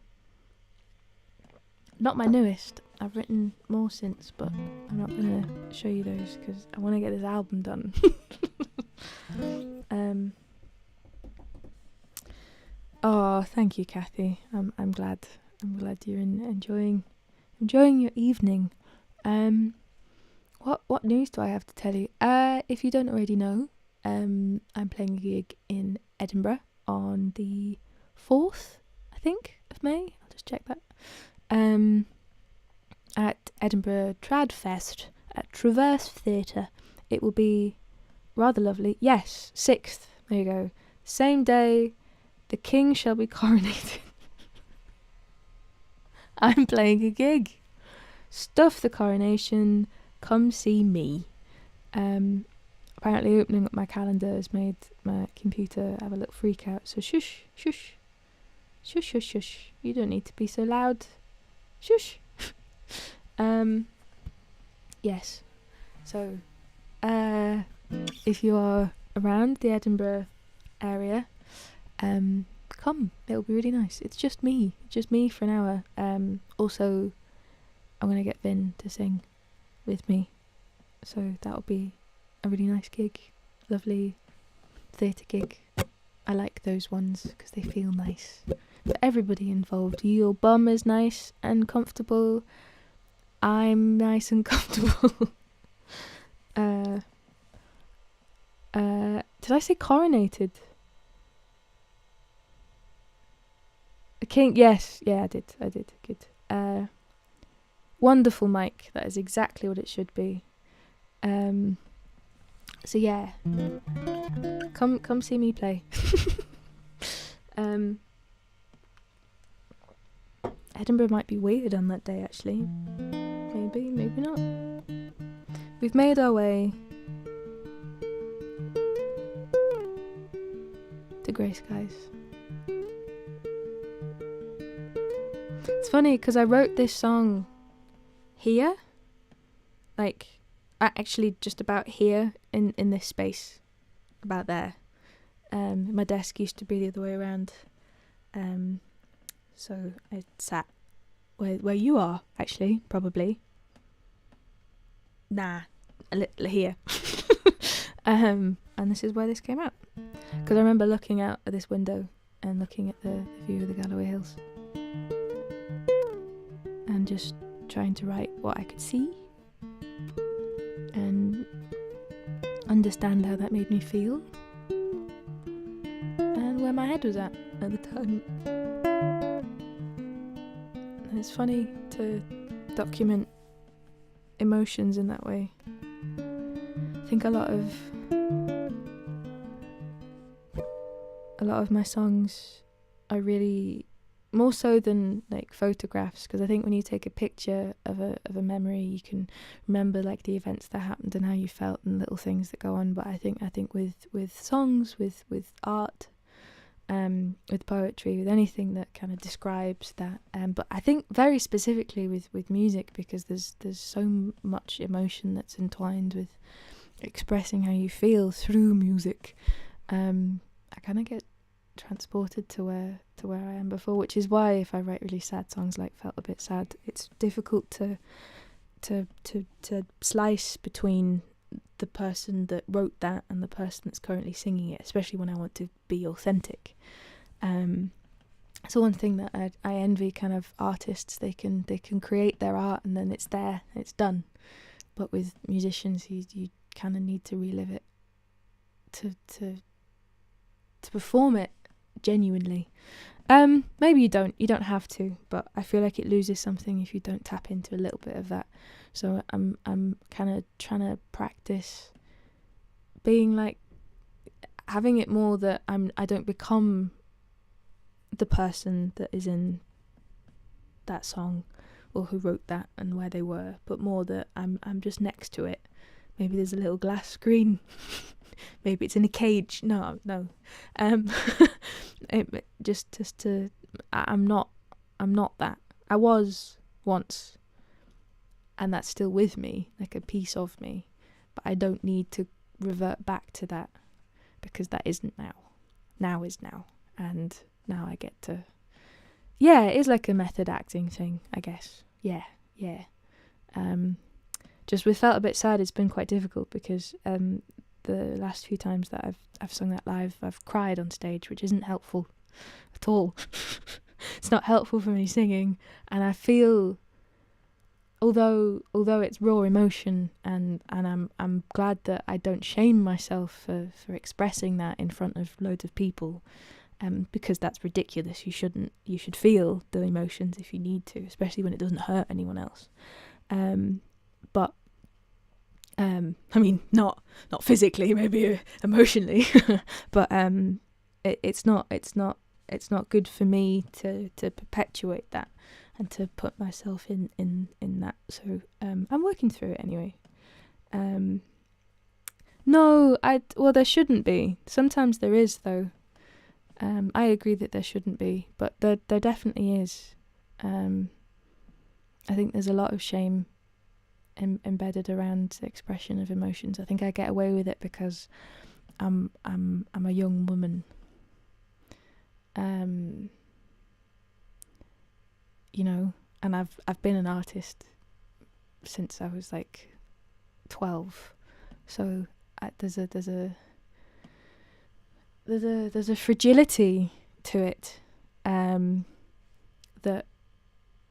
Not my newest. I've written more since, but I'm not going to show you those because I want to get this album done. Oh, thank you, Kathy. I'm glad you're enjoying your evening. What news do I have to tell you? If you don't already know, I'm playing a gig in Edinburgh on the 4th, I think, of May. I'll just check that. At Edinburgh Trad Fest at Traverse Theatre. It will be rather lovely. Yes, 6th. There you go. Same day, the king shall be coronated. I'm playing a gig. Stuff the coronation. Come see me. Apparently opening up my calendar has made my computer have a little freak out. So shush, shush. Shush, shush, shush. You don't need to be so loud. Shush. Yes. So, if you are around the Edinburgh area, come. It'll be really nice. It's just me for an hour. Also, I'm gonna get Vin to sing with me, so that'll be a really nice gig. Lovely theatre gig. I like those ones because they feel nice for everybody involved. Your bum is nice and comfortable. I'm nice and comfortable. Did I say coronated? A king? Yes. Yeah, I did. Good. Wonderful mic. That is exactly what it should be. So yeah, come see me play. Edinburgh might be weird on that day, actually. Maybe not. We've made our way to grey skies. It's funny because I wrote this song here, like actually just about here in this space, about there. My desk used to be the other way around, so I sat where you are, actually, probably. Nah, a little here. And this is where this came out, because I remember looking out at this window and looking at the view of the Galloway Hills and just trying to write what I could see and understand how that made me feel and where my head was at the time. And it's funny to document emotions in that way. I think a lot of my songs are really more so than like photographs, because I think when you take a picture of a memory, you can remember like the events that happened and how you felt and little things that go on. But I think with songs, with art, with poetry, with anything that kind of describes that, but I think very specifically with music, because there's so much emotion that's entwined with expressing how you feel through music. I kind of get transported to where I am before, which is why if I write really sad songs like Felt a Bit Sad, it's difficult to slice between the person that wrote that and the person that's currently singing it, especially when I want to be authentic. So one thing that I envy kind of artists, they can create their art and then it's there, it's done. But with musicians, you kind of need to relive it to perform it genuinely. Maybe you don't have to, but I feel like it loses something if you don't tap into a little bit of that. So I'm kind of trying to practice being like having it more that I don't become the person that is in that song or who wrote that and where they were, but more that I'm just next to it. Maybe there's a little glass screen. Maybe it's in a cage. No. I'm not that. I was once, and that's still with me, like a piece of me. But I don't need to revert back to that, because that isn't now. Now is now, and now I get to. Yeah, it is like a method acting thing, I guess. Yeah. Just we felt a bit sad. It's been quite difficult because the last few times that I've sung that live, I've cried on stage, which isn't helpful at all. It's not helpful for me singing, and I feel, although it's raw emotion, and I'm glad that I don't shame myself for expressing that in front of loads of people, because that's ridiculous. You should feel the emotions if you need to, especially when it doesn't hurt anyone else. But I mean, not physically, maybe emotionally, but it's not good for me to perpetuate that and to put myself in that. So I'm working through it anyway. Well, there shouldn't be. Sometimes there is, though. I agree that there shouldn't be, but there definitely is. I think there's a lot of shame embedded around the expression of emotions. I think I get away with it because I'm a young woman. And I've been an artist since I was like 12, so there's a fragility to it that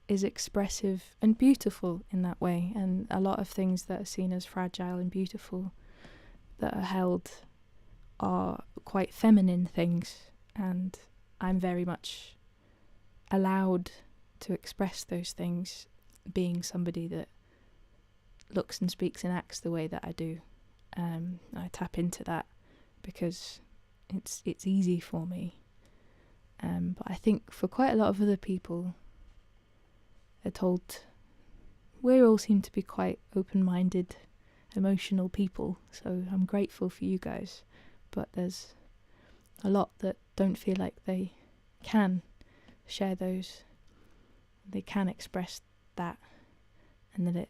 is expressive and beautiful in that way, and a lot of things that are seen as fragile and beautiful that are held are quite feminine things, and I'm very much allowed to express those things, being somebody that looks and speaks and acts the way that I do. I tap into that because it's easy for me, but I think for quite a lot of other people, they're told we all seem to be quite open-minded, emotional people, so I'm grateful for you guys, but there's a lot that don't feel like they can share those, they can express that, and that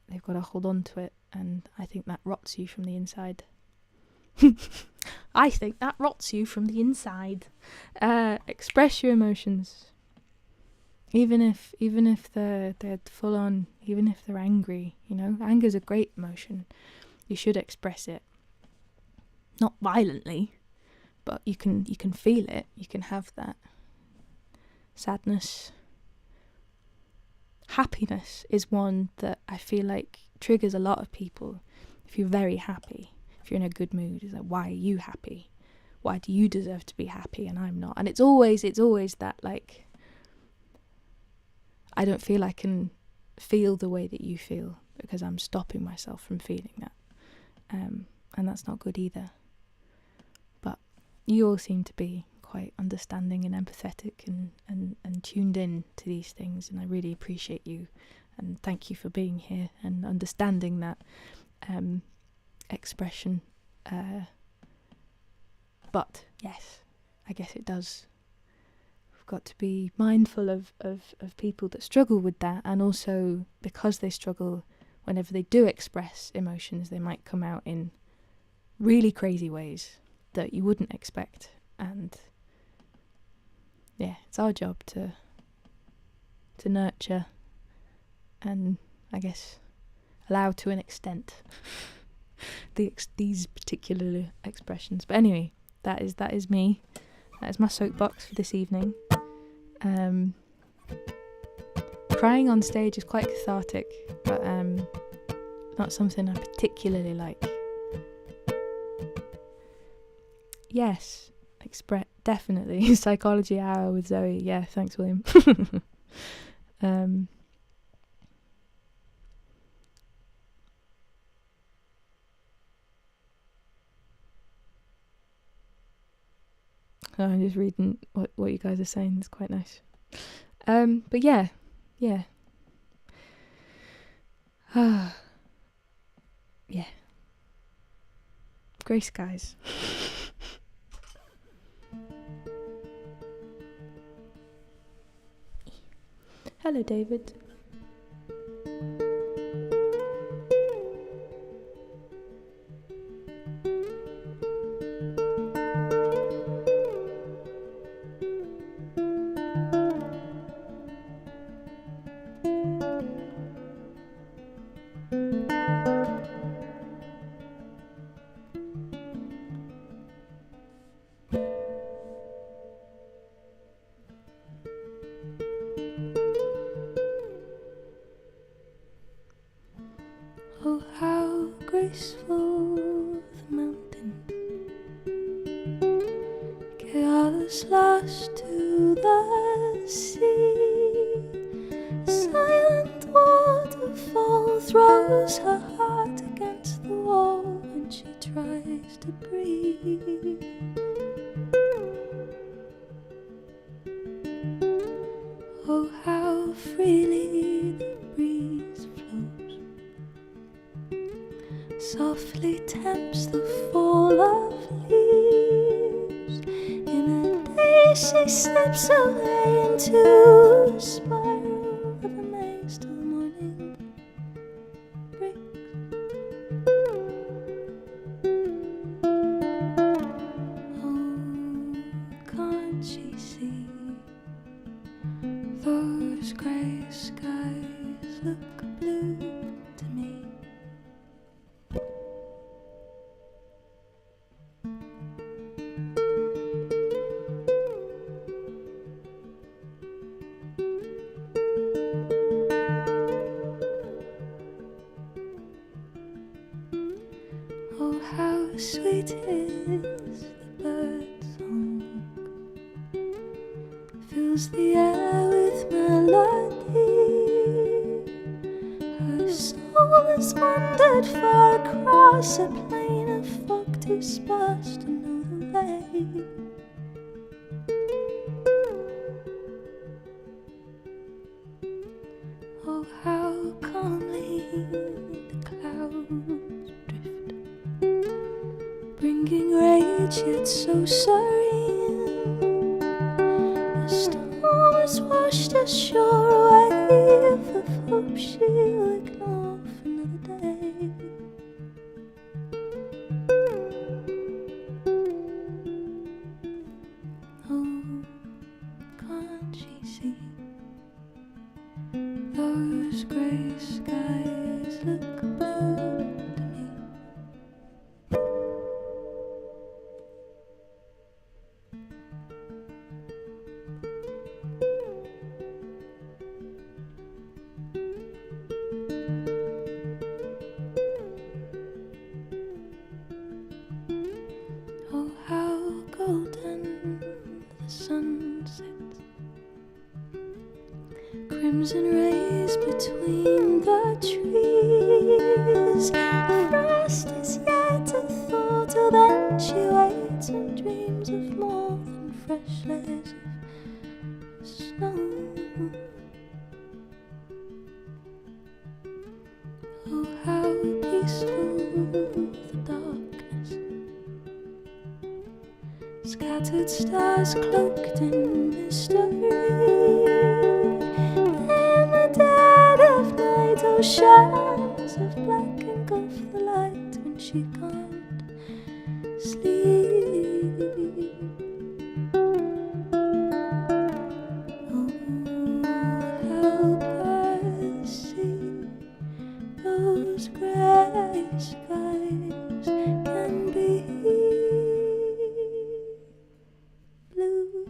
they've got to hold on to it, and I think that rots you from the inside. I think that rots you from the inside. Express your emotions, even if they're full on, even if they're angry. Anger's a great emotion. You should express it, not violently, but you can feel it. You can have that. Sadness, happiness is one that I feel like triggers a lot of people. If you're very happy, if you're in a good mood, it's like, why are you happy? Why do you deserve to be happy and I'm not? And it's always that, like, I don't feel I can feel the way that you feel because I'm stopping myself from feeling that, and that's not good either. But you all seem to be quite understanding and empathetic and tuned in to these things, and I really appreciate you, and thank you for being here and understanding that expression. But yes, I guess it does. We've got to be mindful of people that struggle with that, and also because they struggle, whenever they do express emotions, they might come out in really crazy ways that you wouldn't expect. And yeah, it's our job to nurture and, I guess, allow to an extent these particular expressions. But anyway, that is me. That is my soapbox for this evening. Crying on stage is quite cathartic, but not something I particularly like. Yes, definitely. Psychology hour with Zoe. Yeah, thanks, William. I'm just reading what you guys are saying. It's quite nice. But yeah. Yeah. Grey skies. Hello, David. Oh, how graceful the mountains, chaos lost to the sea. A silent waterfall throws her heart against the wall when she tries to breathe. Oh, how freely the breeze flows, softly tempts the fall of leaves. In a day she slips away into a spiral of amaze till the morning breaks. Oh, can't she see those grey skies look blue to me? Oh, how sweet is the bird's song, fills the air with melody. Her soul has wandered far across a plain of folk too sparse to know the way. Oh, how calmly the clouds drift, bringing rage yet so serene. A storm has washed ashore a wave of hope she'll ignore for another day. Oh, can't she see those grey skies look blue to me? Oh, how golden the sun sets, crimson rays between the trees. The frost is yet a thaw, till then she waits and dreams of more than fresh layers of snow. Oh, how peaceful the darkness, scattered stars cloaked in mystery. In the dead of night, oceans of black engulf the light when she can't sleep. Oh, help her see those grey skies can be blue.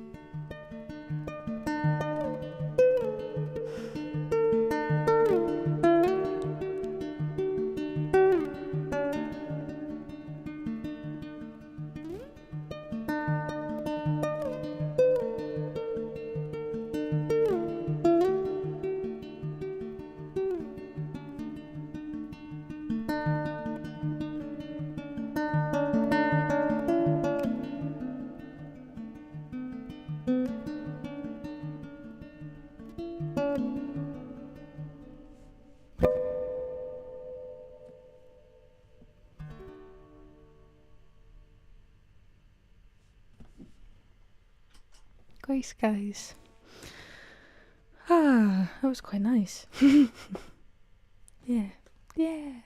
grey skies. That was quite nice. Yeah. I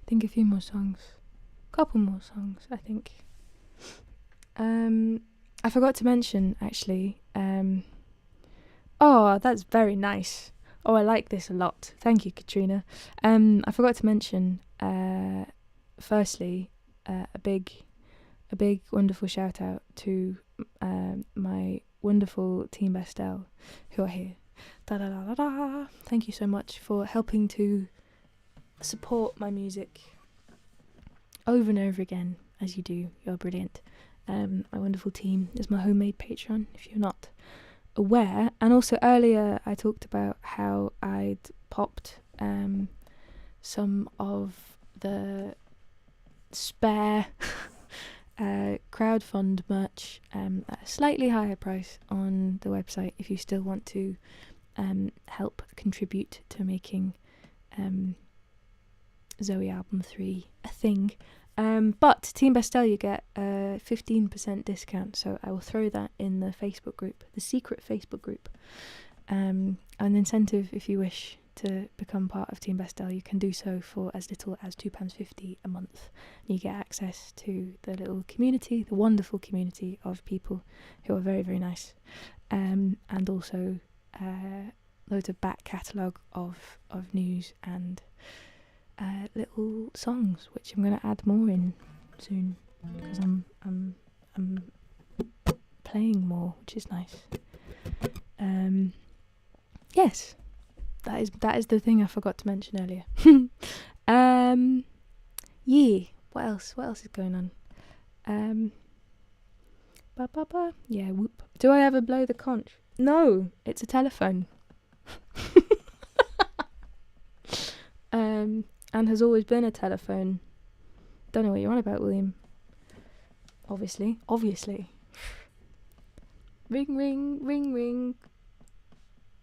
think a few more songs. Couple more songs, I think. I forgot to mention, actually. Oh, that's very nice. Oh, I like this a lot. Thank you, Katrina. I forgot to mention, firstly, a big, wonderful shout out to my wonderful Team Bestel who are here. Thank you so much for helping to support my music over and over again, as you do. You're brilliant. My wonderful team is my homemade Patreon, if you're not aware. And also earlier I talked about how I'd popped some of the spare crowdfund merch at a slightly higher price on the website if you still want to help contribute to making Zoe album 3 a thing. But Team Bestel, you get a 15% discount, so I will throw that in the Facebook group, the secret Facebook group. An incentive if you wish to become part of Team Bestel, you can do so for as little as £2.50 a month. You get access to the little community, the wonderful community of people who are very, very nice, and also loads of back catalogue of news and little songs, which I'm going to add more in soon because I'm playing more, which is nice. Yes, that is the thing I forgot to mention earlier. Yeah. What else is going on? Yeah. Whoop. Do I ever blow the conch? No, it's a telephone. And has always been a telephone. Don't know what you're on about, William. Obviously. Ring, ring, ring, ring.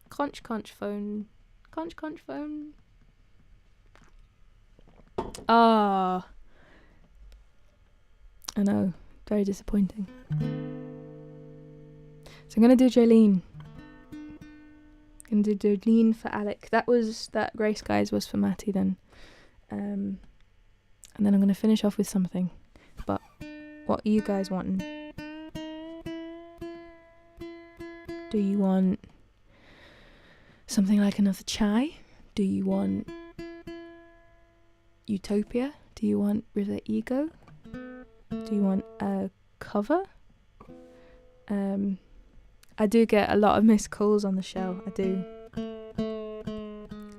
Conch phone. Conch phone. Ah. I know. Very disappointing. So I'm going to do Jolene. I'm going to do Jolene for Alec. That Grey Skies was for Matty then. And then I'm going to finish off with something. But what are you guys wanting? Do you want something like another chai? Do you want Utopia? Do you want River Ego? Do you want a cover? I do get a lot of missed calls on the show. I do.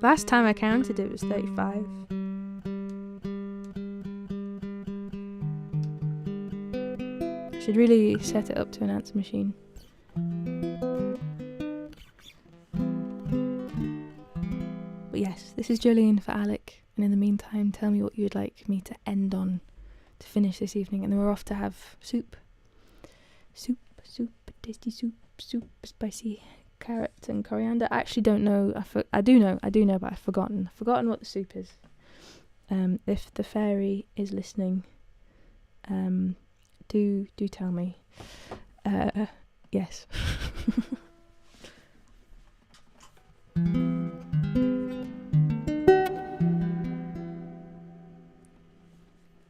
Last time I counted it was 35. I should really set it up to an answer machine. But yes, this is Jolene for Alec. And in the meantime, tell me what you'd like me to end on to finish this evening. And then we're off to have soup. Tasty soup, spicy carrots and coriander. I actually don't know. I do know, but I've forgotten what the soup is. If the fairy is listening, do tell me. Yes.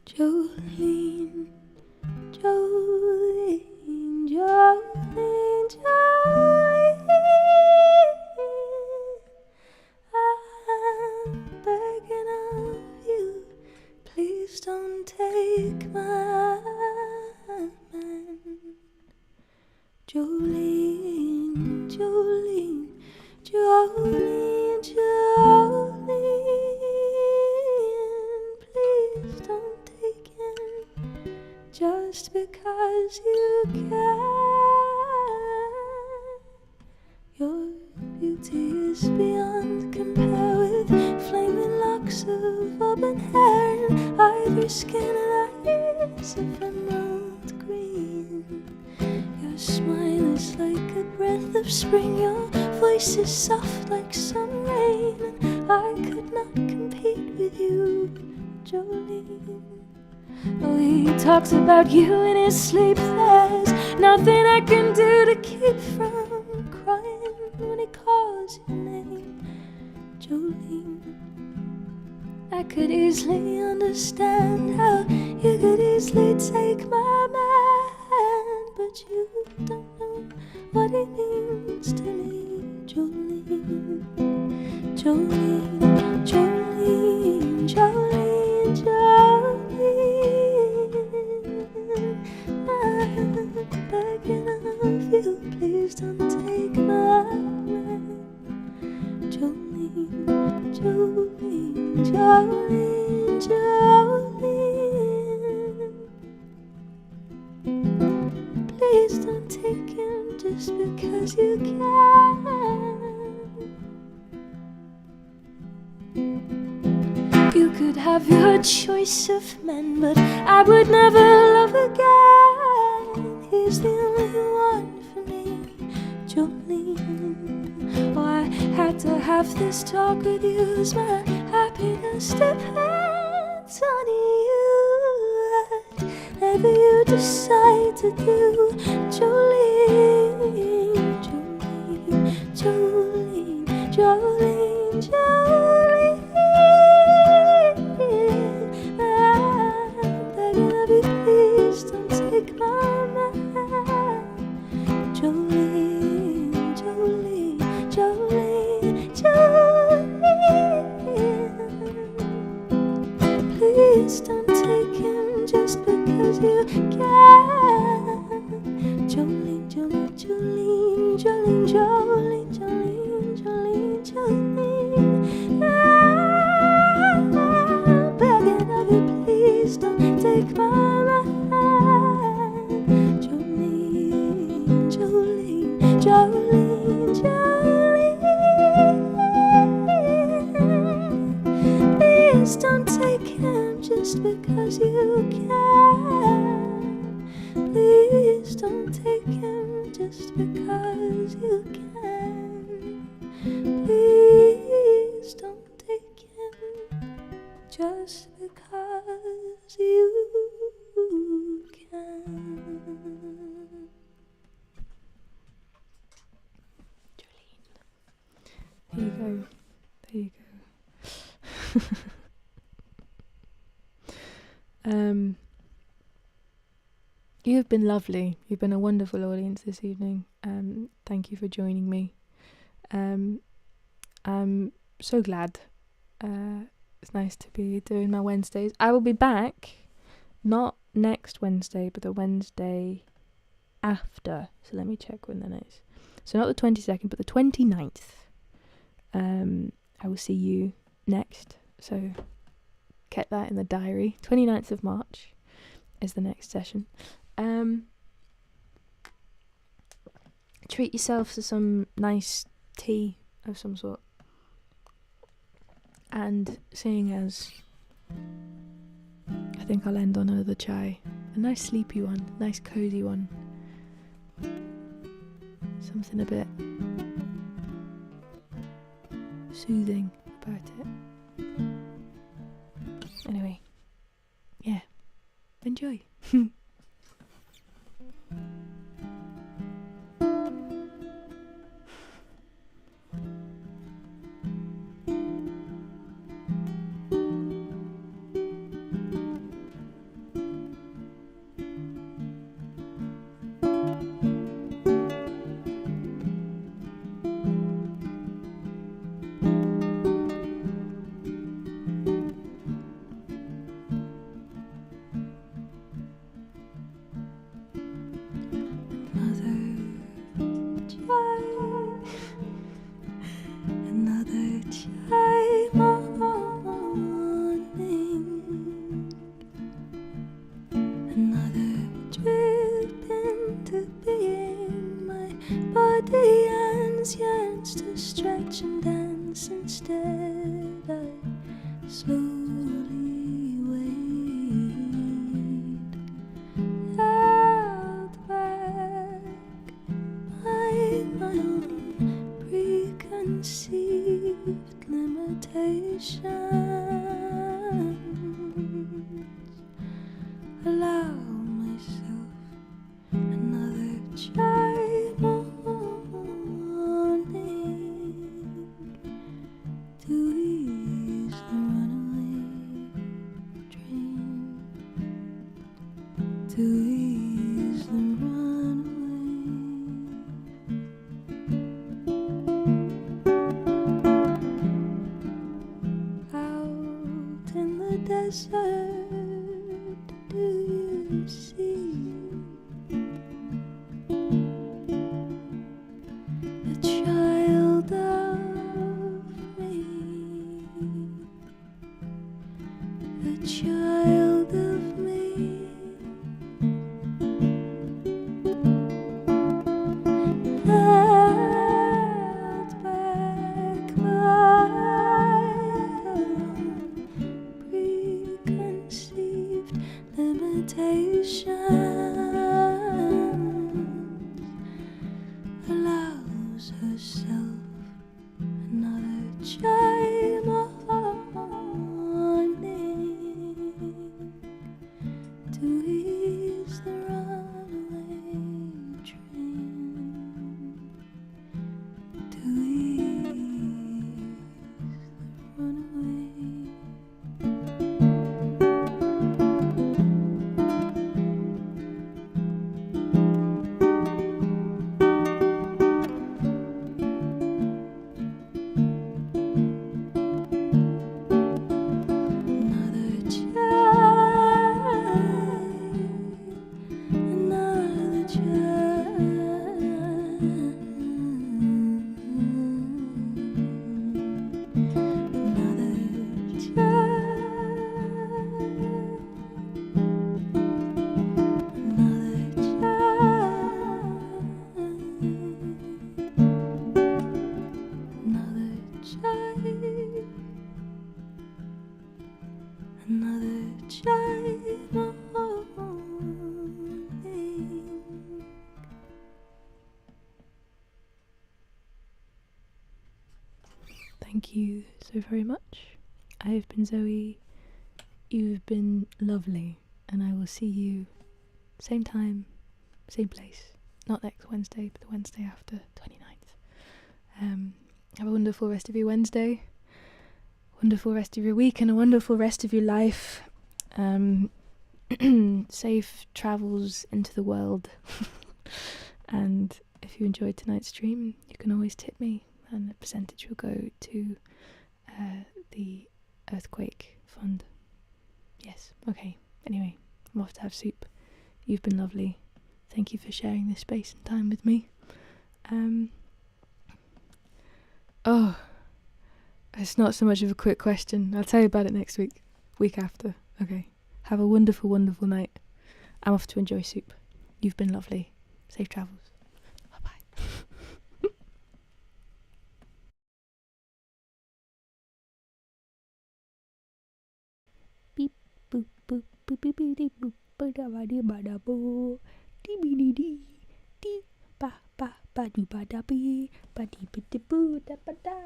Jolene, Jolene, Jolene, Jolene, I'm begging of you, please don't take my man. Jolene, Jolene, Jolene, Jolene, please don't take him just because you can. Your beauty is beyond compare with flaming locks of auburn hair and ivory skin and eyes of emerald green. Your smile is like a breath of spring, your voice is soft like some rain, and I could not compete with you, Jolene. Oh, he talks about you in his sleep, there's not nothing I can do to keep from crying when he calls your name, Jolene. I could easily understand how you could easily take my man, but you don't know what it means to me, Jolene. Jolene, Jolene, Jolene, Jolene. I'm begging of you, please don't take my man. Jolene, Jolene, Jolene, Jolene. Please don't take him just because you can. You could have your choice of men, but I would never love again. He's the only one for me, Jolene. Oh, I had to have this talk with you, 'cause my happiness depends on you. Whatever you decide to do, Jolene, Jolene, Jolene, Jolene, Jolene. I'm begging of you, please don't take my man. Jolene, Jolene, Jolene, Jolene. Please don't take him just because you can. Jolene, Jolene, Jolene, Jolene, Jolene, Jolene, Jolene, Jolene. I'm begging of you, please don't take my man. Jolene, Jolene, Jolene, Jolene. Please don't take him just because you can. Please don't take him just because you can. Please don't take him just because you can. Jolene. There you go. There you go. You have been lovely. You've been a wonderful audience this evening. Thank you for joining me. I'm so glad. It's nice to be doing my Wednesdays. I will be back, not next Wednesday, but the Wednesday after. So let me check when that is. So not the 22nd, but the 29th. I will see you next. So get that in the diary. 29th of March is the next session. Treat yourself to some nice tea of some sort. And seeing as I think I'll end on another chai. A nice sleepy one, nice cozy one. Something a bit soothing about it. Anyway, yeah, enjoy. Yearns to stretch and dance. Instead I slowly wade out back by my own preconceived limitations. Allow myself another chai morning to ease the runaway train, to ease the runaway. Out in the desert, do you see a child of me, a child of me? Held back by preconceived limitations, allows herself another chai morning to ease the runaway train, to ease the runaway. Another chai morning. Thank you so very much. I have been Zoe. You've been lovely, and I will see you same time, same place. Not next Wednesday, but the Wednesday after, 29th. Have a wonderful rest of your Wednesday, wonderful rest of your week, and a wonderful rest of your life. Safe travels into the world. And if you enjoyed tonight's stream, you can always tip me, and a percentage will go to the earthquake fund. Yes, okay. Anyway, I'm off to have soup. You've been lovely. Thank you for sharing this space and time with me. Oh, it's not so much of a quick question. I'll tell you about it next week after. Okay. Have a wonderful, wonderful night. I'm off to enjoy soup. You've been lovely. Safe travels. Bye-bye. Beep boop boop boop boop boop boop boop da ba dee ba da boo dee be dee dee dee ba ba ba doo ba da bee ba dee ba dee boo da ba da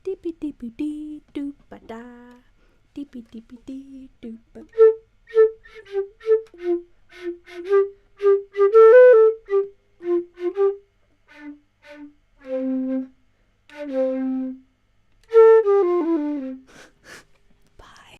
dee be dee boo dee doo ba da dee be dee boo dee doo.